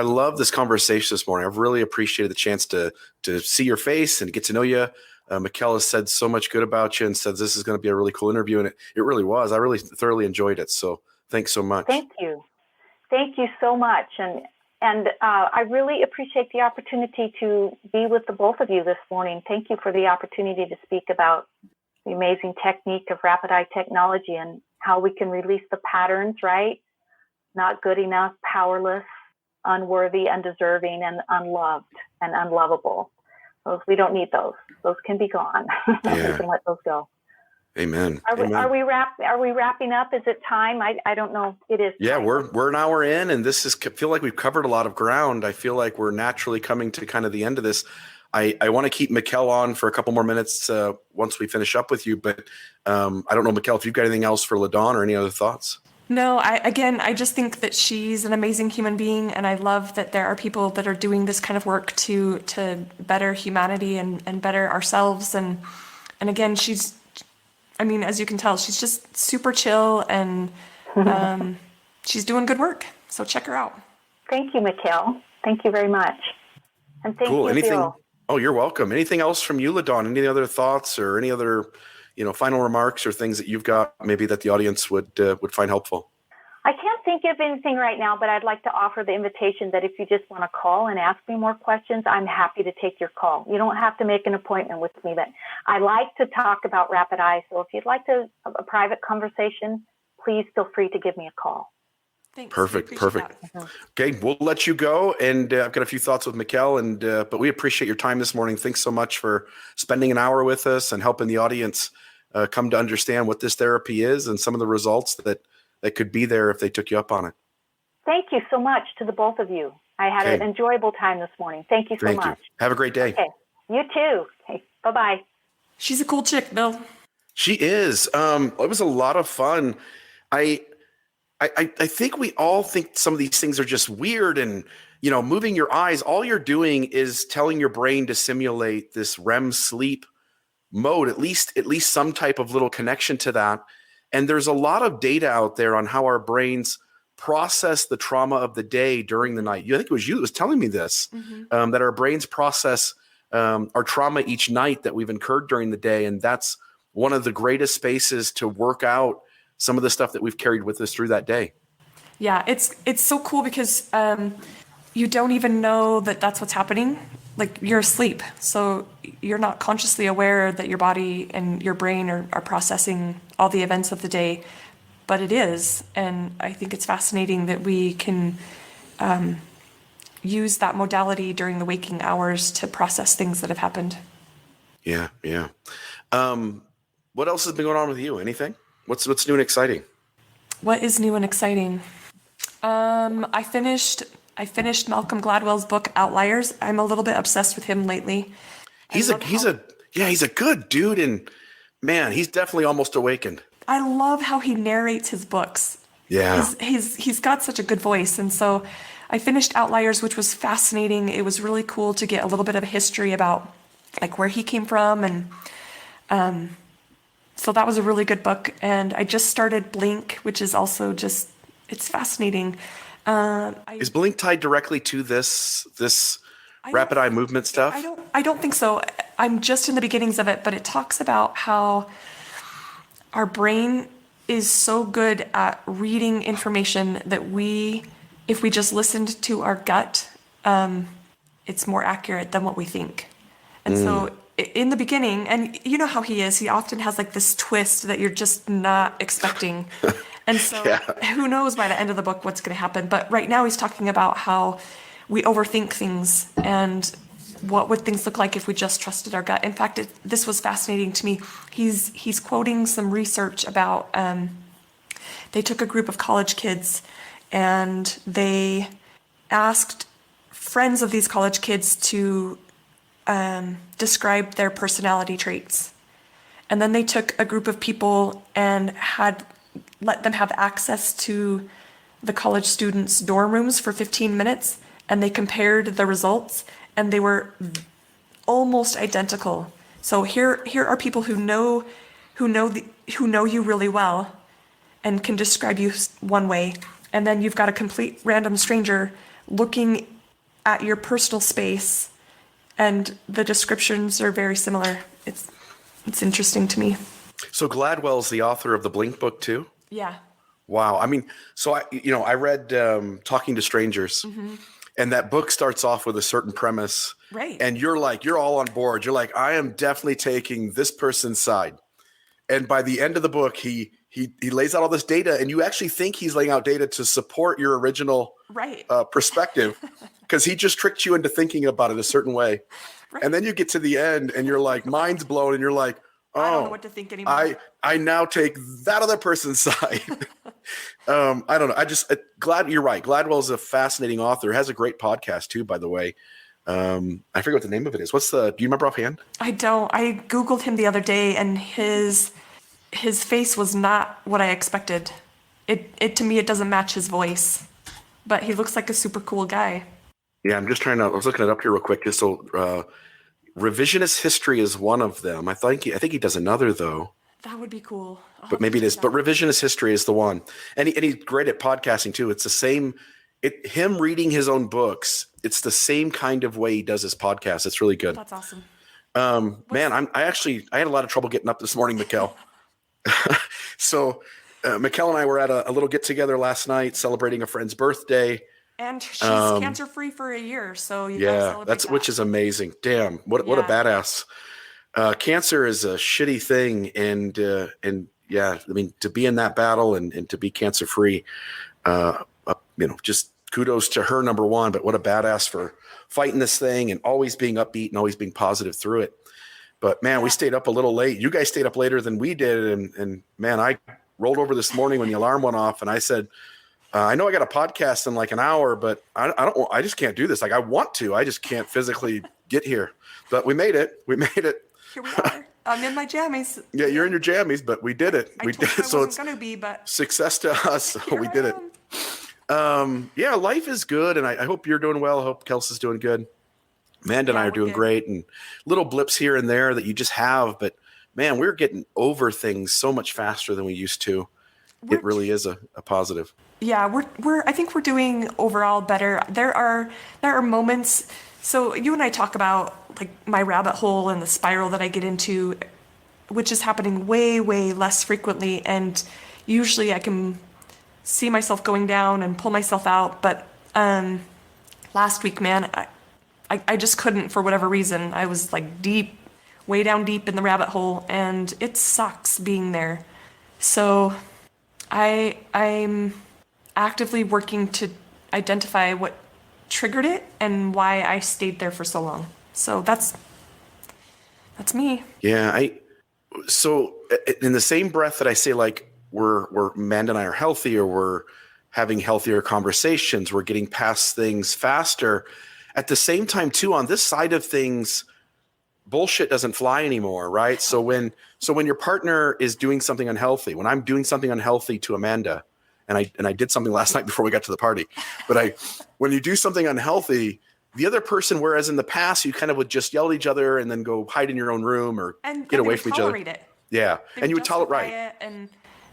love this conversation this morning. I've really appreciated the chance to see your face and get to know you. Mekael has said so much good about you and said this is going to be a really cool interview. And it really was. I really thoroughly enjoyed it. So thanks so much. Thank you. Thank you so much. And I really appreciate the opportunity to be with the both of you this morning. Thank you for the opportunity to speak about the amazing technique of rapid eye technology and how we can release the patterns, right? Not good enough, powerless, unworthy, undeserving, and unloved and unlovable. We don't need those. Those can be gone. Yeah. We can let those go. Amen. Are we wrapping up? Is it time? I don't know. It is. Yeah, time. we're an hour in, and feel like we've covered a lot of ground. I feel like we're naturally coming to kind of the end of this. I want to keep Mekael on for a couple more minutes once we finish up with you, but I don't know, Mekael, if you've got anything else for LaDawn or any other thoughts. No, I just think that she's an amazing human being, and I love that there are people that are doing this kind of work to better humanity and better ourselves. And again, as you can tell, she's just super chill, and she's doing good work. So check her out. Thank you, Mekael. Thank you very much. And thank you, Anything? Bill. Oh, you're welcome. Anything else from you, LaDawn? Any other thoughts or any other final remarks or things that you've got maybe that the audience would find helpful? I can't think of anything right now, but I'd like to offer the invitation that if you just want to call and ask me more questions, I'm happy to take your call. You don't have to make an appointment with me, but I like to talk about rapid eye. So if you'd like a private conversation, please feel free to give me a call. Thanks. Perfect. Mm-hmm. Okay, we'll let you go. And I've got a few thoughts with Mekael, but we appreciate your time this morning. Thanks so much for spending an hour with us and helping the audience come to understand what this therapy is and some of the results that could be there if they took you up on it. Thank you so much to the both of you. I had an enjoyable time this morning. Thank you so much. You. Have a great day. Okay. You too. Okay. Bye-bye. She's a cool chick, Bill. She is. It was a lot of fun. I think we all think some of these things are just weird and, moving your eyes, all you're doing is telling your brain to simulate this REM sleep mode, at least some type of little connection to that. And there's a lot of data out there on how our brains process the trauma of the day during the night. I think it was you that was telling me this, that our brains process our trauma each night that we've incurred during the day. And that's one of the greatest spaces to work out some of the stuff that we've carried with us through that day. Yeah, it's so cool because you don't even know that that's what's happening. Like, you're asleep, so you're not consciously aware that your body and your brain are processing all the events of the day, but it is. And I think it's fascinating that we can use that modality during the waking hours to process things that have happened. Yeah. What else has been going on with you? Anything? What's new and exciting? What is new and exciting? I finished Malcolm Gladwell's book Outliers. I'm a little bit obsessed with him lately. He's a good dude, and man, he's definitely almost awakened. I love how he narrates his books. Yeah. He's got such a good voice. And so I finished Outliers, which was fascinating. It was really cool to get a little bit of a history about like where he came from. And so that was a really good book. And I just started Blink, which is also just, it's fascinating. Is Blink tied directly to this rapid eye movement stuff? I don't think so. I'm just in the beginnings of it, but it talks about how our brain is so good at reading information that if we just listened to our gut, it's more accurate than what we think. And so in the beginning, and you know how he is, he often has like this twist that you're just not expecting. And so who knows by the end of the book what's going to happen. But right now he's talking about how we overthink things. And what would things look like if we just trusted our gut? In fact, this was fascinating to me. He's quoting some research about, they took a group of college kids and they asked friends of these college kids to describe their personality traits. And then they took a group of people and let them have access to the college students' dorm rooms for 15 minutes, and they compared the results, and they were almost identical. So here are people who know you really well and can describe you one way, and then you've got a complete random stranger looking at your personal space, and the descriptions are very similar. It's interesting to me. So Gladwell's the author of the Blink book too? Yeah. Wow. I mean, so I read Talking to Strangers, and that book starts off with a certain premise. Right. And you're all on board. You're like, I am definitely taking this person's side. And by the end of the book, he lays out all this data, and you actually think he's laying out data to support your original perspective, because he just tricked you into thinking about it a certain way. Right. And then you get to the end and you're like, mind's blown, and you're like, oh, I don't know what to think anymore. I now take that other person's side. I don't know. Glad you're right. Gladwell is a fascinating author. Has a great podcast too, by the way. I forget what the name of it is. Do you remember offhand? I don't. I Googled him the other day, and his face was not what I expected. It to me, it doesn't match his voice, but he looks like a super cool guy. Yeah, I was looking it up here real quick. Just so, revisionist history is one of them. I think he does another though. That would be cool. But maybe it is. But revisionist history is the one, and he's great at podcasting too. It's the same. Him reading his own books. It's the same kind of way he does his podcast. It's really good. That's awesome. Man, I had a lot of trouble getting up this morning, Mekael. So Mekael and I were at a little get together last night celebrating a friend's birthday. And she's cancer-free for a year, so you gotta celebrate that. Which is amazing. Damn, what a badass. Cancer is a shitty thing, and yeah, I mean, to be in that battle and to be cancer-free, just kudos to her, number one. But what a badass for fighting this thing and always being upbeat and always being positive through it. But man, we stayed up a little late. You guys stayed up later than we did, and man, I rolled over this morning when the alarm went off, and I said, I know I got a podcast in like an hour, but I just can't do this. Like I want to, I just can't physically get here. But we made it. Here we are. I'm in my jammies. Yeah, you're in your jammies, but we did it. We did it. So it's gonna be, but success to us. So we did it. Yeah, life is good, and I hope you're doing well. I hope Kelsey's doing good. Amanda and I are doing great, and little blips here and there that you just have. But man, we're getting over things so much faster than we used to. It really is a positive. Yeah, I think we're doing overall better. There are moments. So you and I talk about like my rabbit hole and the spiral that I get into, which is happening way, way less frequently. And usually I can see myself going down and pull myself out. But last week, man, I just couldn't for whatever reason. I was like way down deep in the rabbit hole, and it sucks being there. So I'm actively working to identify what triggered it and why I stayed there for so long. So that's me. Yeah, so in the same breath that I say like we're Amanda and I are healthy, or we're having healthier conversations, we're getting past things faster. At the same time too, on this side of things, bullshit doesn't fly anymore, right? So when your partner is doing something unhealthy, when I'm doing something unhealthy to Amanda, and I did something last night before we got to the party, but when you do something unhealthy, the other person, whereas in the past you kind of would just yell at each other and then go hide in your own room or get away from each other. It. Yeah, and you would tolerate it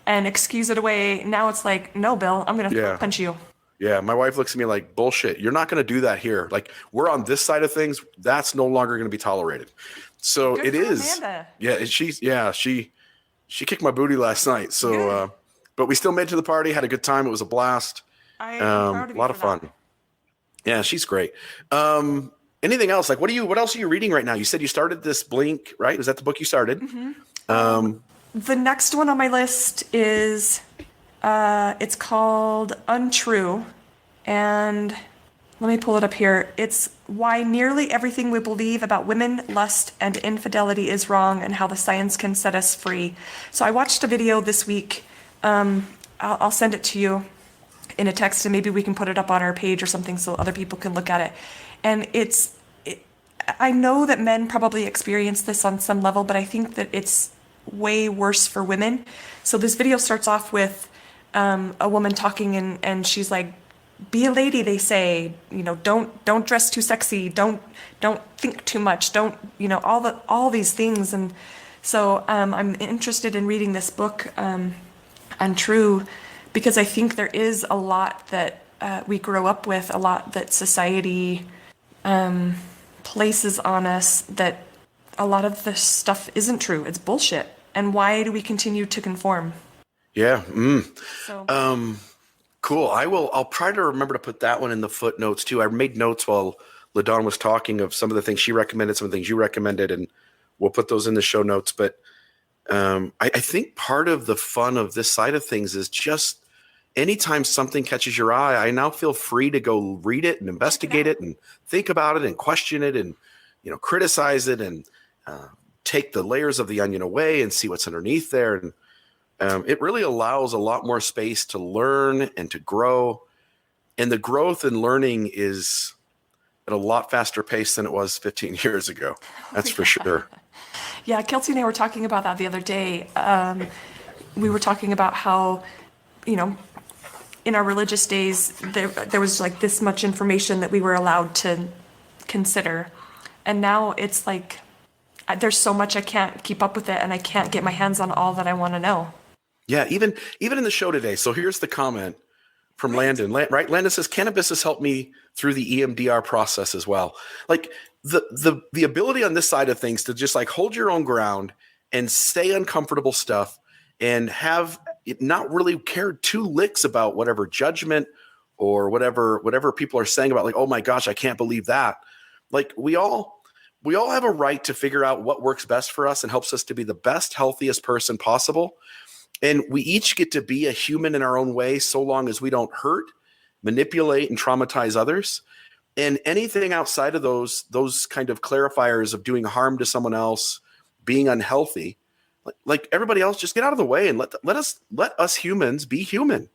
and excuse it away. Now it's like, no, Bill, I'm gonna punch you. Yeah, my wife looks at me like, bullshit, you're not going to do that here. Like, we're on this side of things. That's no longer going to be tolerated. So Good it for is. Amanda. Yeah, she kicked my booty last night. So, but we still made it to the party, had a good time. It was a blast. I'm proud of you. A lot of fun. Yeah, she's great. Anything else? Like, what else are you reading right now? You said you started this Blink, right? Was that the book you started? Mm-hmm. The next one on my list is, it's called Untrue, and let me pull it up here. It's why nearly everything we believe about women, lust, and infidelity is wrong, and how the science can set us free. So I watched a video this week. I'll send it to you in a text, and maybe we can put it up on our page or something so other people can look at it. And I know that men probably experience this on some level, but I think that it's way worse for women. So this video starts off with a woman talking, and she's like, be a lady, they say, don't dress too sexy, don't think too much, don't, all these things. And so I'm interested in reading this book, Untrue, because I think there is a lot that we grow up with, a lot that society places on us, that a lot of this stuff isn't true. It's bullshit. And why do we continue to conform? Yeah. So Cool. I'll try to remember to put that one in the footnotes too. I made notes while LaDawn was talking of some of the things she recommended, some of the things you recommended, and we'll put those in the show notes. But I think part of the fun of this side of things is just anytime something catches your eye, I now feel free to go read it and investigate it and think about it and question it and, criticize it and take the layers of the onion away and see what's underneath there. And it really allows a lot more space to learn and to grow. And the growth and learning is at a lot faster pace than it was 15 years ago. That's for sure. Yeah, Kelsey and I were talking about that the other day. We were talking about how, in our religious days, there was like this much information that we were allowed to consider. And now it's like, there's so much I can't keep up with it, and I can't get my hands on all that I want to know. Yeah, even in the show today. So here's the comment from Landon. Right? Landon says, cannabis has helped me through the EMDR process as well. Like the ability on this side of things to just like hold your own ground and say uncomfortable stuff and have it not really care two licks about whatever judgment or whatever people are saying about like, oh my gosh, I can't believe that. Like we all have a right to figure out what works best for us and helps us to be the best, healthiest person possible. And we each get to be a human in our own way so long as we don't hurt, manipulate, and traumatize others. And anything outside of those kind of clarifiers of doing harm to someone else, being unhealthy, like everybody else, just get out of the way and let us humans be human.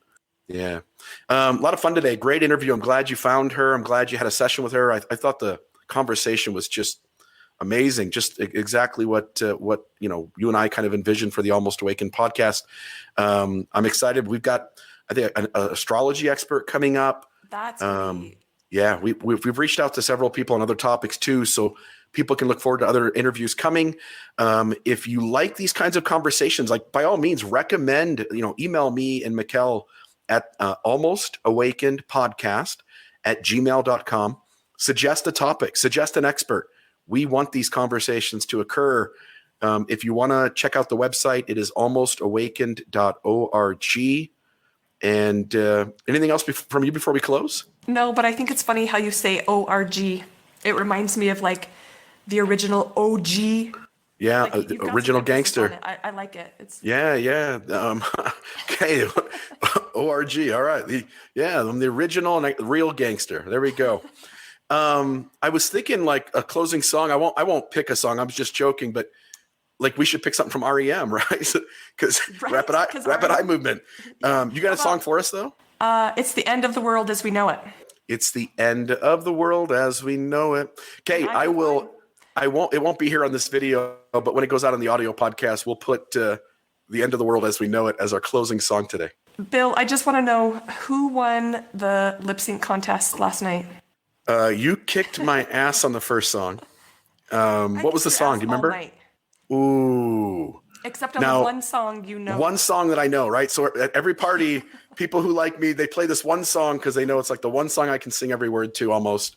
Yeah. A lot of fun today. Great interview. I'm glad you found her. I'm glad you had a session with her. I thought the conversation was just amazing. Just exactly what you and I kind of envisioned for the Almost Awakened podcast. I'm excited. We've got, I think, an astrology expert coming up. That's great. Yeah, we've reached out to several people on other topics too, so people can look forward to other interviews coming. If you like these kinds of conversations, like by all means, recommend, email me and Mekael at almostawakenedpodcast@gmail.com. Suggest a topic, suggest an expert. We want these conversations to occur. If you want to check out the website, it is almostawakened.org. And anything else from you before we close? No, but I think it's funny how you say ORG. It reminds me of like the original OG. Yeah, Like, you've got original some emphasis gangster. on it. I like it. It's Yeah. Okay, ORG. All right. I'm the original and real gangster. There we go. I was thinking like a closing song. I won't pick a song. I'm just joking, but like we should pick something from REM, right? Because rapid eye movement. You got a song for us though? it's the end of the world as we know it. It's the end of the world as we know it. Okay, it won't be here on this video, but when it goes out on the audio podcast, we'll put the end of the world as we know it as our closing song today. Bill, I just want to know who won the lip sync contest last night. You kicked my ass on the first song. What was the song? Do you remember? Ooh. Except on the one song you know. One song that I know, right? So at every party, people who like me, they play this one song because they know it's like the one song I can sing every word to almost.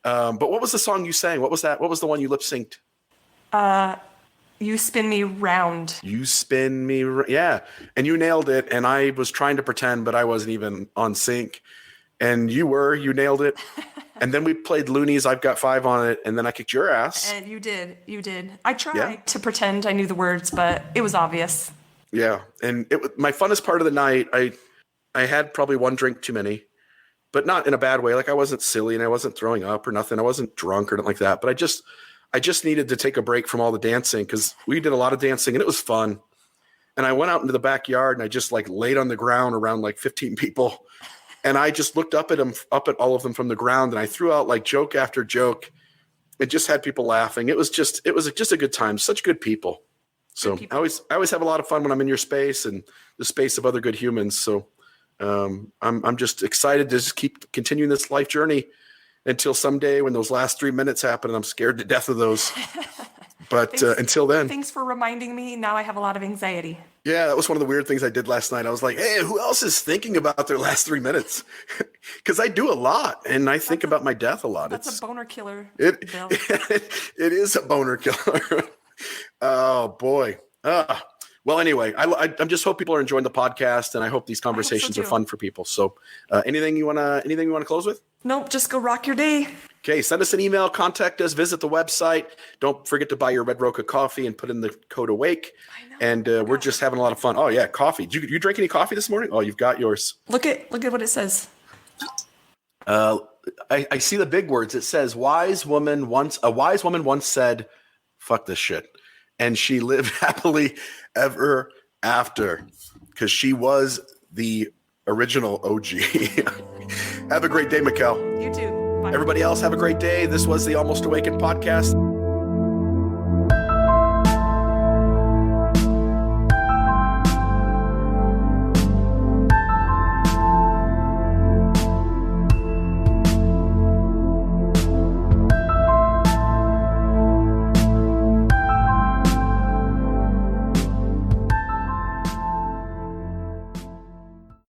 But what was the song you sang? What was that? What was the one you lip synced? You Spin Me Round. You Spin Me, yeah. And you nailed it. And I was trying to pretend, but I wasn't even on sync. And you nailed it. And then we played Looney's I've Got Five on it, and then I kicked your ass. And you did. I tried to pretend I knew the words, but it was obvious. Yeah, and my funnest part of the night, I had probably one drink too many, but not in a bad way. Like I wasn't silly and I wasn't throwing up or nothing. I wasn't drunk or anything like that. But I just needed to take a break from all the dancing because we did a lot of dancing and it was fun. And I went out into the backyard and I just like laid on the ground around like 15 people. And I just looked up at all of them from the ground. And I threw out like joke after joke. It just had people laughing. It was just a good time. Such good people. So I always have a lot of fun when I'm in your space and the space of other good humans. So I'm just excited to just keep continuing this life journey until someday when those last 3 minutes happen. And I'm scared to death of those. But until then. Thanks for reminding me. Now I have a lot of anxiety. Yeah, that was one of the weird things I did last night. I was like, hey, who else is thinking about their last 3 minutes? Because I do a lot, and I think about my death a lot. That's a boner killer, Bill. It is a boner killer. Oh, boy. Well, anyway, I just hope people are enjoying the podcast, and I hope these conversations are fun for people. So anything you want to close with? Nope, just go rock your day. Okay, send us an email, contact us, visit the website. Don't forget to buy your Red Roca coffee and put in the code AWAKE. And we're just having a lot of fun. Oh, yeah, coffee. Did you drink any coffee this morning? Oh, you've got yours. Look at what it says. I see the big words. It says, a wise woman once said, fuck this shit. And she lived happily ever after because she was the original OG. Have a great day, Mekael. You too. Bye. Everybody else, have a great day. This was the Almost Awakened podcast.